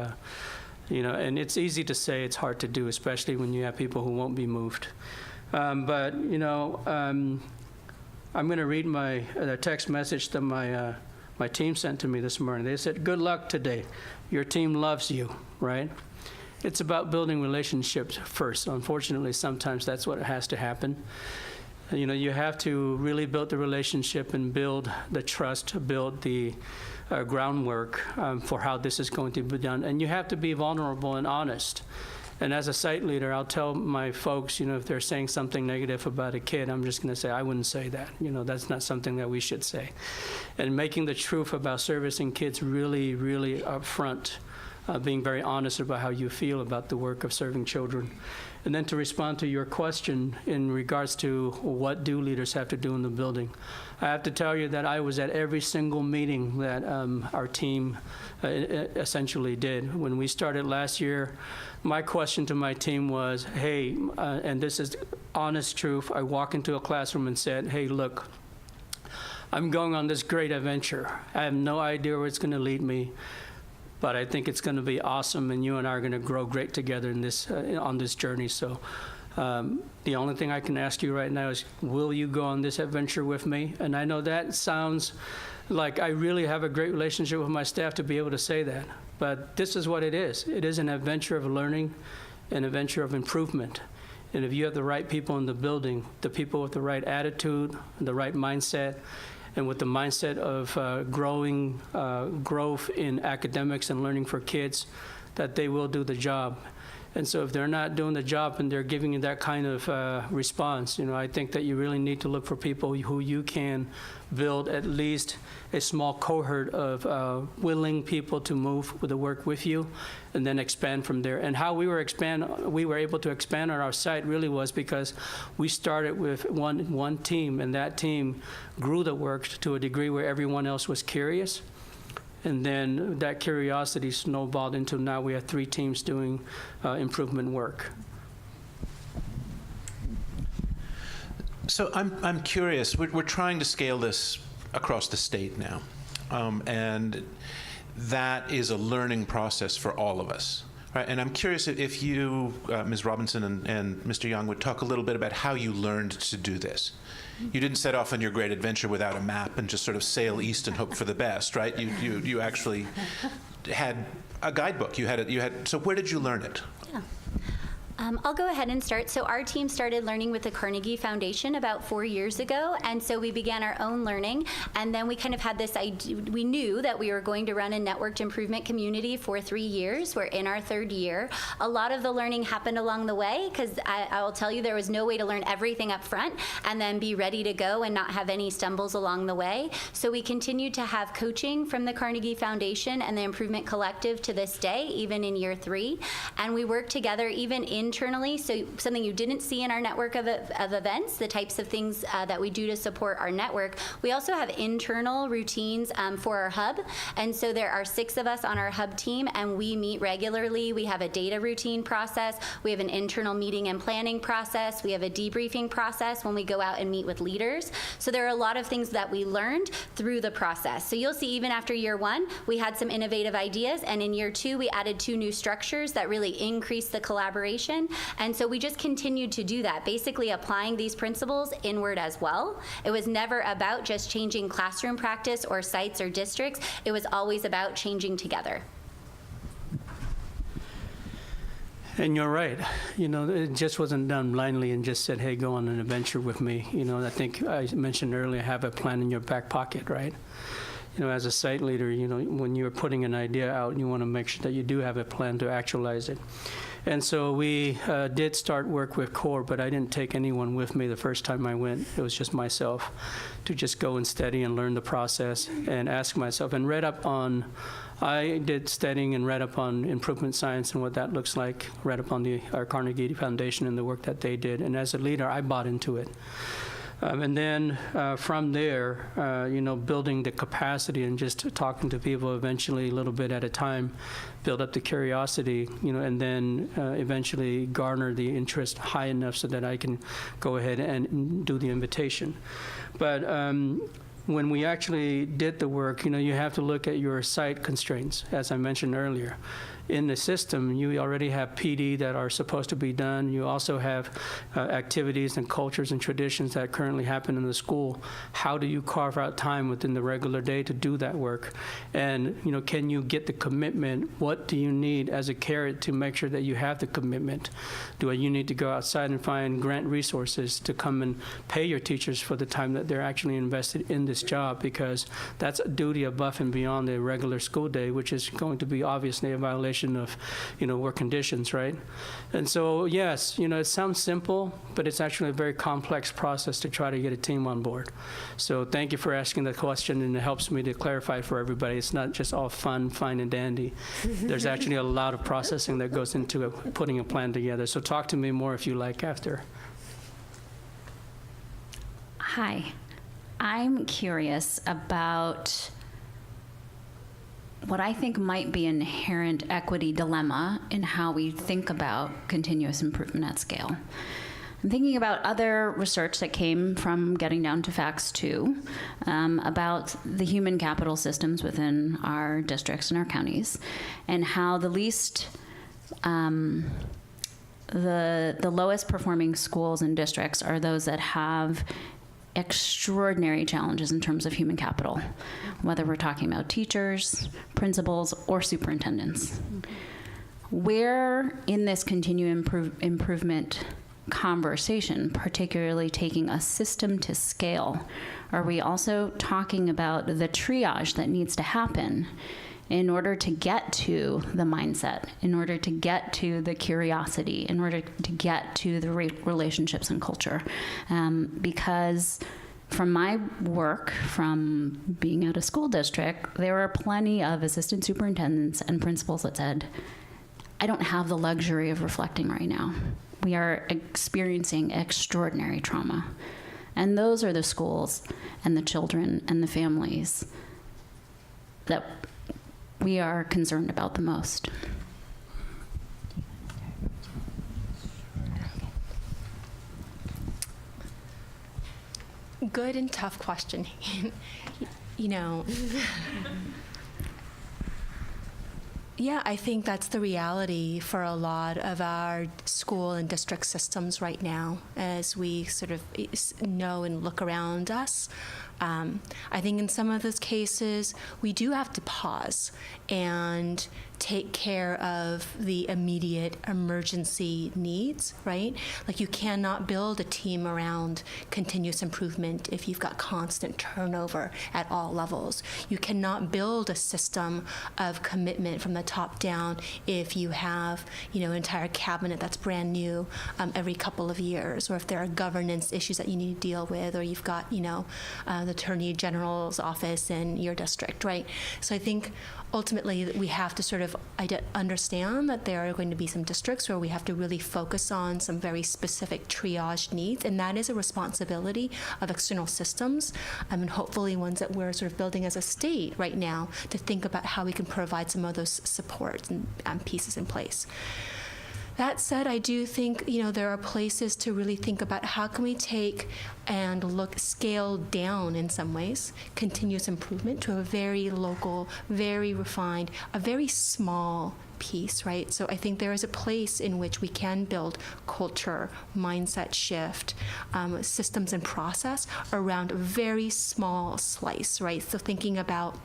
and it's easy to say, it's hard to do, especially when you have people who won't be moved. But I'm going to read the text message that my team sent to me this morning. They said, good luck today. Your team loves you, right? It's about building relationships first. Unfortunately, sometimes that's what has to happen. You have to really build the relationship and build the trust, build the groundwork for how this is going to be done. And you have to be vulnerable and honest. And as a site leader, I'll tell my folks, if they're saying something negative about a kid, I'm just going to say, I wouldn't say that. That's not something that we should say. And making the truth about servicing kids really, really upfront, being very honest about how you feel about the work of serving children. And then to respond to your question in regards to what do leaders have to do in the building, I have to tell you that I was at every single meeting that our team essentially did. When we started last year, my question to my team was, hey, and this is honest truth, I walked into a classroom and said, hey, look, I'm going on this great adventure. I have no idea where it's going to lead me, but I think it's going to be awesome, and you and I are going to grow great together in this on this journey. So The only thing I can ask you right now is, will you go on this adventure with me? And I know that sounds like I really have a great relationship with my staff to be able to say that, but this is what it is. It is an adventure of learning, an adventure of improvement. And if you have the right people in the building, the people with the right attitude, the right mindset, and with the mindset of growth in academics and learning for kids, that they will do the job. And so if they're not doing the job and they're giving you that kind of response, I think that you really need to look for people who you can build at least a small cohort of willing people to move with the work with you, and then expand from there. And how we were able to expand on our site really was because we started with one team, and that team grew the work to a degree where everyone else was curious. And then that curiosity snowballed into now we have 3 teams doing improvement work. So I'm curious. We're trying to scale this across the state now, and that is a learning process for all of us. Right? And I'm curious if you, Ms. Robinson and Mr. Young, would talk a little bit about how you learned to do this. You didn't set off on your great adventure without a map and just sort of sail east and hope for the best, right? You actually had a guidebook. So where did you learn it? Yeah. I'll go ahead and start. So our team started learning with the Carnegie Foundation about 4 years ago, and so we began our own learning, and then we kind of had this idea. We knew that we were going to run a networked improvement community for 3 years. We're in our 3rd year. A lot of the learning happened along the way, because I will tell you there was no way to learn everything up front and then be ready to go and not have any stumbles along the way. So we continued to have coaching from the Carnegie Foundation and the Improvement Collective to this day, even in year 3, and we work together even internally. So something you didn't see in our network of events, the types of things that we do to support our network. We also have internal routines for our hub. And so there are 6 of us on our hub team, and we meet regularly. We have a data routine process. We have an internal meeting and planning process. We have a debriefing process when we go out and meet with leaders. So there are a lot of things that we learned through the process. So you'll see even after year 1, we had some innovative ideas. And in year 2, we added 2 new structures that really increased the collaboration. And so we just continued to do that, basically applying these principles inward as well. It was never about just changing classroom practice or sites or districts. It was always about changing together. And you're right. It just wasn't done blindly and just said, hey, go on an adventure with me. I think I mentioned earlier, have a plan in your back pocket, right? As a site leader, when you're putting an idea out, you want to make sure that you do have a plan to actualize it. And so we did start work with CORE, but I didn't take anyone with me the first time I went. It was just myself to just go and study and learn the process and ask myself. And I did studying and read up on improvement science and what that looks like, read up on our Carnegie Foundation and the work that they did. And as a leader, I bought into it. And then from there, building the capacity and just talking to people eventually a little bit at a time, build up the curiosity, and then eventually garner the interest high enough so that I can go ahead and do the invitation. But when we actually did the work, you have to look at your site constraints, as I mentioned earlier. In the system, you already have PD that are supposed to be done. You also have activities and cultures and traditions that currently happen in the school. How do you carve out time within the regular day to do that work? And, can you get the commitment? What do you need as a carrot to make sure that you have the commitment? Do you need to go outside and find grant resources to come and pay your teachers for the time that they're actually invested in this job? Because that's a duty above and beyond the regular school day, which is going to be obviously a violation of, work conditions, right? And so, yes, it sounds simple, but it's actually a very complex process to try to get a team on board. So thank you for asking the question, and it helps me to clarify for everybody. It's not just all fun, fine, and dandy. There's actually a lot of processing that goes into putting a plan together. So talk to me more if you like after. Hi. I'm curious about what I think might be an inherent equity dilemma in how we think about continuous improvement at scale. I'm thinking about other research that came from Getting Down to Facts 2 about the human capital systems within our districts and our counties, and how the least the lowest performing schools and districts are those that have extraordinary challenges in terms of human capital, whether we're talking about teachers, principals, or superintendents. Where in this continuous improvement conversation, particularly taking a system to scale, are we also talking about the triage that needs to happen in order to get to the mindset, in order to get to the curiosity, in order to get to the relationships and culture? Because from my work, from being at a school district, there were plenty of assistant superintendents and principals that said, I don't have the luxury of reflecting right now. We are experiencing extraordinary trauma. And those are the schools and the children and the families that we are concerned about the most. Good and tough question. Yeah, I think that's the reality for a lot of our school and district systems right now as we sort of know and look around us. I think in some of those cases, we do have to pause and take care of the immediate emergency needs, right? Like, you cannot build a team around continuous improvement if you've got constant turnover at all levels. You cannot build a system of commitment from the top down if you have, an entire cabinet that's brand new every couple of years, or if there are governance issues that you need to deal with, or you've got, the Attorney General's office in your district, right? So I think ultimately we have to sort of understand that there are going to be some districts where we have to really focus on some very specific triage needs, and that is a responsibility of external systems, and hopefully ones that we're sort of building as a state right now to think about how we can provide some of those supports and pieces in place. That said, I do think, there are places to really think about how can we take and scale down in some ways, continuous improvement to a very local, very refined, a very small piece, right? So I think there is a place in which we can build culture, mindset shift, systems and process around a very small slice, right? So thinking about,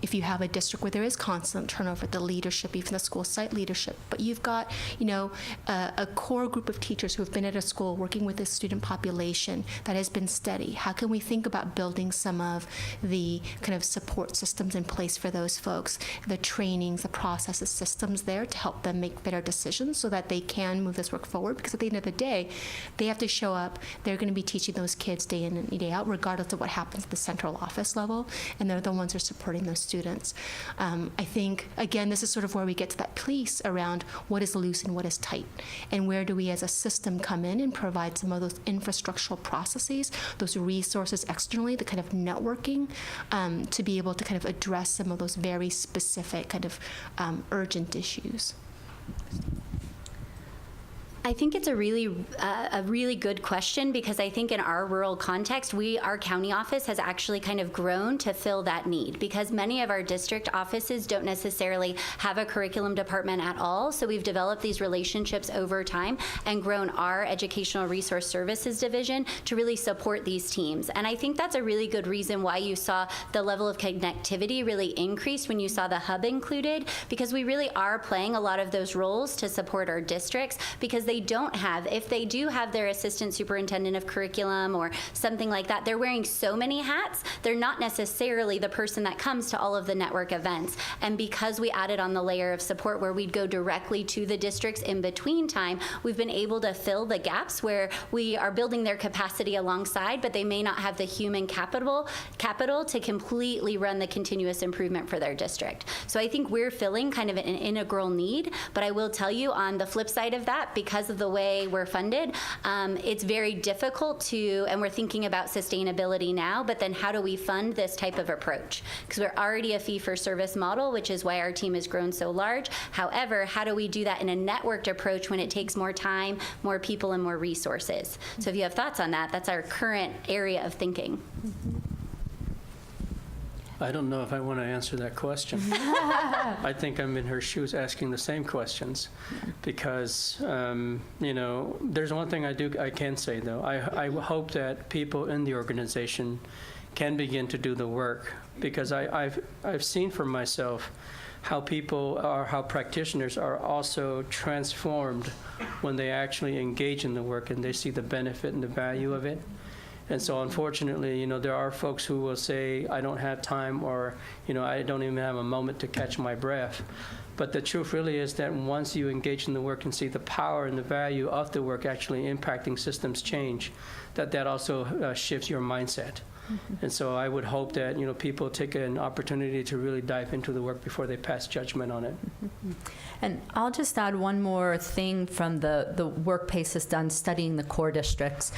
if you have a district where there is constant turnover at the leadership, even the school site leadership, but you've got, a core group of teachers who have been at a school working with a student population that has been steady, how can we think about building some of the kind of support systems in place for those folks, the trainings, the processes, systems there to help them make better decisions so that they can move this work forward? Because at the end of the day, they have to show up, they're going to be teaching those kids day in and day out, regardless of what happens at the central office level, and they're the ones who are supporting those students. I think, again, this is sort of where we get to that piece around what is loose and what is tight, and where do we as a system come in and provide some of those infrastructural processes, those resources externally, the kind of networking, to be able to kind of address some of those very specific kind of urgent issues. I think it's a really good question, because I think in our rural context, our county office has actually kind of grown to fill that need, because many of our district offices don't necessarily have a curriculum department at all. So we've developed these relationships over time and grown our educational resource services division to really support these teams. And I think that's a really good reason why you saw the level of connectivity really increase when you saw the hub included, because we really are playing a lot of those roles to support our districts, because they don't have, if they do have their assistant superintendent of curriculum or something like that, they're wearing so many hats, they're not necessarily the person that comes to all of the network events. And because we added on the layer of support where we'd go directly to the districts in between time, we've been able to fill the gaps where we are building their capacity alongside, but they may not have the human capital to completely run the continuous improvement for their district. So I think we're filling kind of an integral need, but I will tell you on the flip side of that, because of the way we're funded, it's very difficult to, and we're thinking about sustainability now, but then how do we fund this type of approach? Because we're already a fee-for-service model, which is why our team has grown so large. However, how do we do that in a networked approach when it takes more time, more people, and more resources? So if you have thoughts on that, that's our current area of thinking. I don't know if I want to answer that question. I think I'm in her shoes asking the same questions because, there's one thing I can say, though. I hope that people in the organization can begin to do the work because I've seen for myself how how practitioners are also transformed when they actually engage in the work and they see the benefit and the value of it. And so unfortunately, there are folks who will say, I don't have time, or, I don't even have a moment to catch my breath. But the truth really is that once you engage in the work and see the power and the value of the work actually impacting systems change, that also shifts your mindset. And so I would hope that, people take an opportunity to really dive into the work before they pass judgment on it. And I'll just add one more thing from the work PACE has done studying the core districts,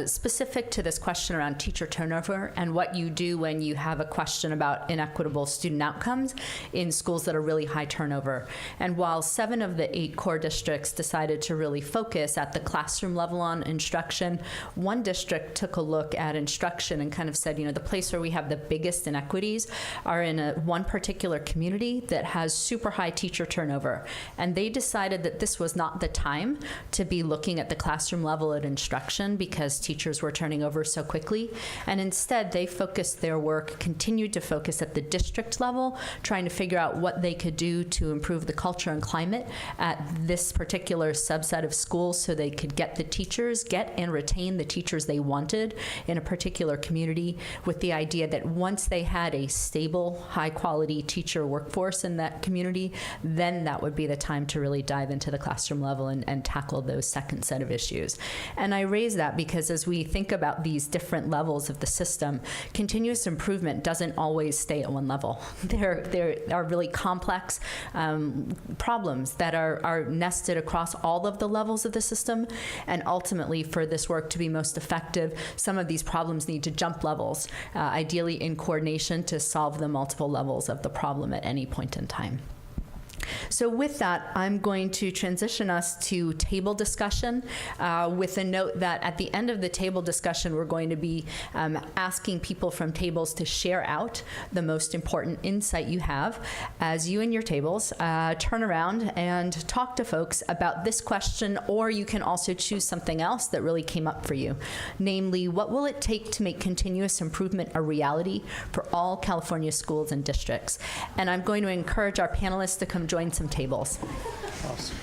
specific to this question around teacher turnover and what you do when you have a question about inequitable student outcomes in schools that are really high turnover. And while 7 of the 8 core districts decided to really focus at the classroom level on instruction, one district took a look at instruction and kind of said, the place where we have the biggest inequities are in one particular community that has super high teacher turnover. And they decided that this was not the time to be looking at the classroom level at instruction because teachers were turning over so quickly. And instead, they focused their work, continued to focus at the district level, trying to figure out what they could do to improve the culture and climate at this particular subset of schools so they could get and retain the teachers they wanted in a particular community, with the idea that once they had a stable, high-quality teacher workforce in that community, then that would be the time to really dive into the classroom level and tackle those second set of issues. And I raise that because as we think about these different levels of the system, continuous improvement doesn't always stay at one level. There are really complex problems that are nested across all of the levels of the system, and ultimately for this work to be most effective, some of these problems need to jump levels, ideally in coordination to solve the multiple levels of the problem at any point in time. So with that, I'm going to transition us to table discussion with a note that at the end of the table discussion, we're going to be asking people from tables to share out the most important insight you have as you and your tables turn around and talk to folks about this question, or you can also choose something else that really came up for you. Namely, what will it take to make continuous improvement a reality for all California schools and districts? And I'm going to encourage our panelists to come join some tables. Awesome.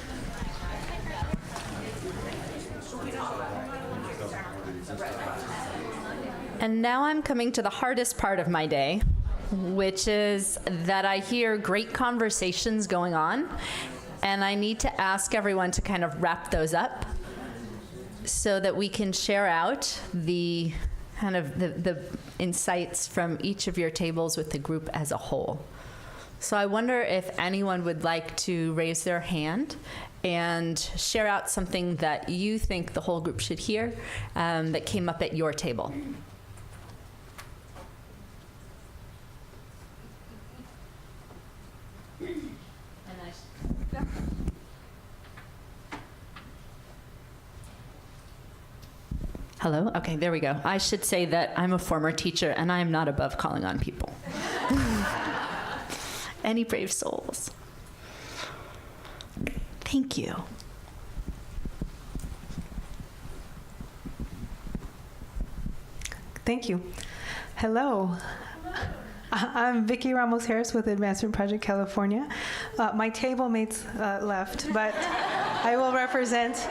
And now I'm coming to the hardest part of my day, which is that I hear great conversations going on, and I need to ask everyone to kind of wrap those up so that we can share out the kind of the insights from each of your tables with the group as a whole. So I wonder if anyone would like to raise their hand and share out something that you think the whole group should hear that came up at your table. Hello? Okay, there we go. I should say that I'm a former teacher and I am not above calling on people. Any brave souls? Thank you. Thank you. Hello. I'm Vicki Ramos-Harris with Advancement Project California. My table mates left, but I will represent.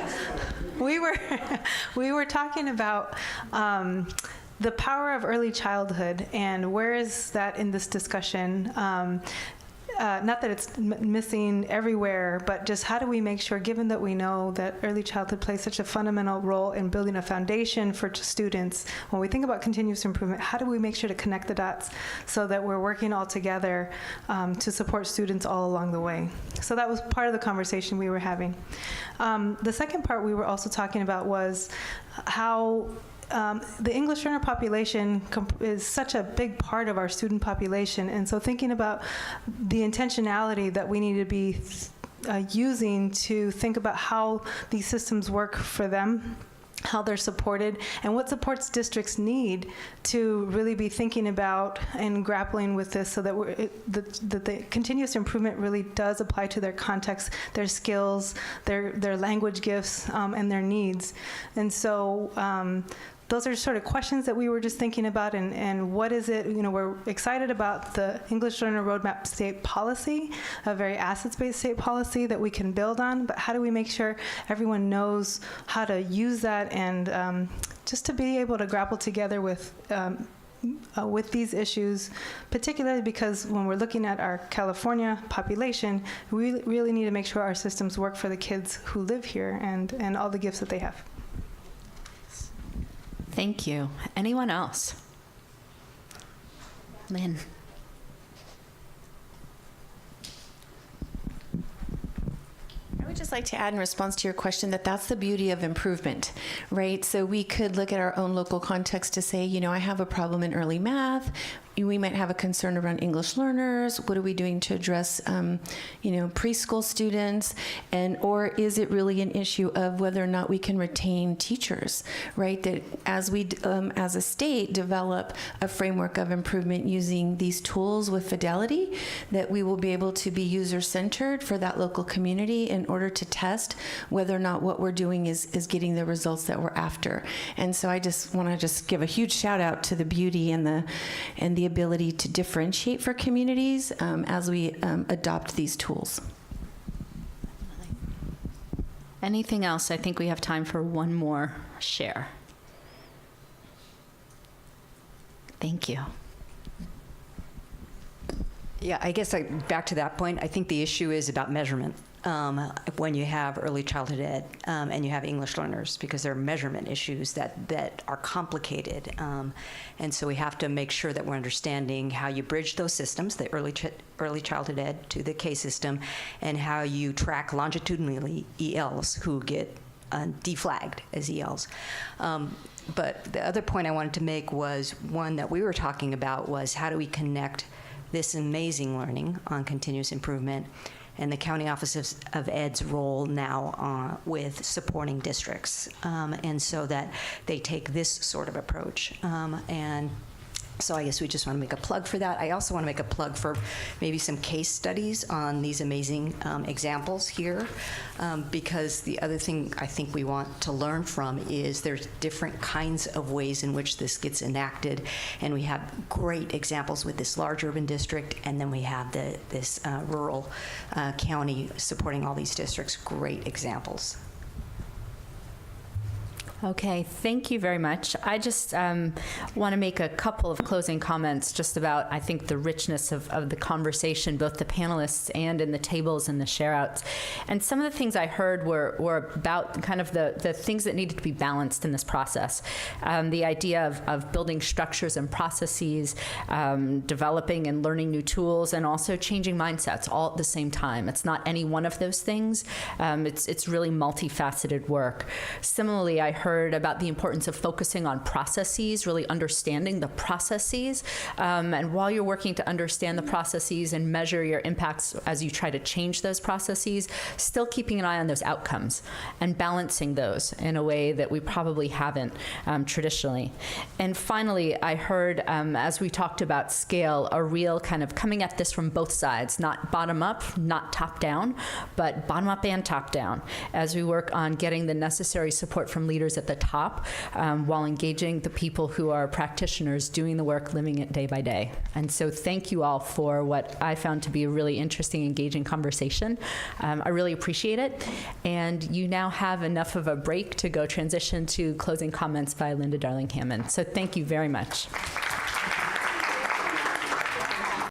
We were talking about the power of early childhood and where is that in this discussion. Not that it's missing everywhere, but just how do we make sure, given that we know that early childhood plays such a fundamental role in building a foundation for students, when we think about continuous improvement, how do we make sure to connect the dots so that we're working all together to support students all along the way? So that was part of the conversation we were having. The second part we were also talking about was how the English learner population is such a big part of our student population, and so thinking about the intentionality that we need to be using to think about how these systems work for them how they're supported, and what supports districts need to really be thinking about and grappling with this, so that the continuous improvement really does apply to their context, their skills, their language gifts, and their needs. And so those are sort of questions that we were just thinking about, and what is it, we're excited about the English Learner Roadmap state policy, a very assets-based state policy that we can build on, but how do we make sure everyone knows how to use that, and just to be able to grapple together with these issues, particularly because when we're looking at our California population, we really need to make sure our systems work for the kids who live here and all the gifts that they have. Thank you. Anyone else? Lynn. I would just like to add in response to your question that that's the beauty of improvement, right? So we could look at our own local context to say, I have a problem in early math. We might have a concern around English learners. What are we doing to address, preschool students? Or is it really an issue of whether or not we can retain teachers, right? That as we, as a state, develop a framework of improvement using these tools with fidelity, that we will be able to be user-centered for that local community in order to test whether or not what we're doing is getting the results that we're after. And so I just want to give a huge shout out to the beauty and the ability to differentiate for communities as we adopt these tools. Anything else? I think we have time for one more share. Thank you. Yeah, I guess back to that point, I think the issue is about measurement. When you have early childhood ed and you have English learners, because there are measurement issues that are complicated. And so we have to make sure that we're understanding how you bridge those systems, the early childhood ed to the K system, and how you track longitudinally ELs who get deflagged as ELs. But the other point I wanted to make was one that we were talking about was how do we connect this amazing learning on continuous improvement and the County Office of Ed's role now with supporting districts, and so that they take this sort of approach. And so I guess we just want to make a plug for that. I also want to make a plug for maybe some case studies on these amazing examples here, because the other thing I think we want to learn from is there's different kinds of ways in which this gets enacted, and we have great examples with this large urban district, and then we have this rural county supporting all these districts. Great examples. Okay, thank you very much. I just want to make a couple of closing comments just about, I think, the richness of the conversation, both the panelists and in the tables and the share-outs. And some of the things I heard were about kind of the things that needed to be balanced in this process. The idea of building structures and processes, developing and learning new tools, and also changing mindsets all at the same time. It's not any one of those things. It's really multifaceted work. Similarly, I heard about the importance of focusing on processes, really understanding the processes. And while you're working to understand the processes and measure your impacts as you try to change those processes, still keeping an eye on those outcomes and balancing those in a way that we probably haven't traditionally. And finally, I heard, as we talked about scale, a real kind of coming at this from both sides, not bottom up, not top down, but bottom up and top down, as we work on getting the necessary support from leaders at the top, while engaging the people who are practitioners doing the work, living it day by day. And so thank you all for what I found to be a really interesting, engaging conversation. I really appreciate it. And you now have enough of a break to go transition to closing comments by Linda Darling-Hammond. So thank you very much.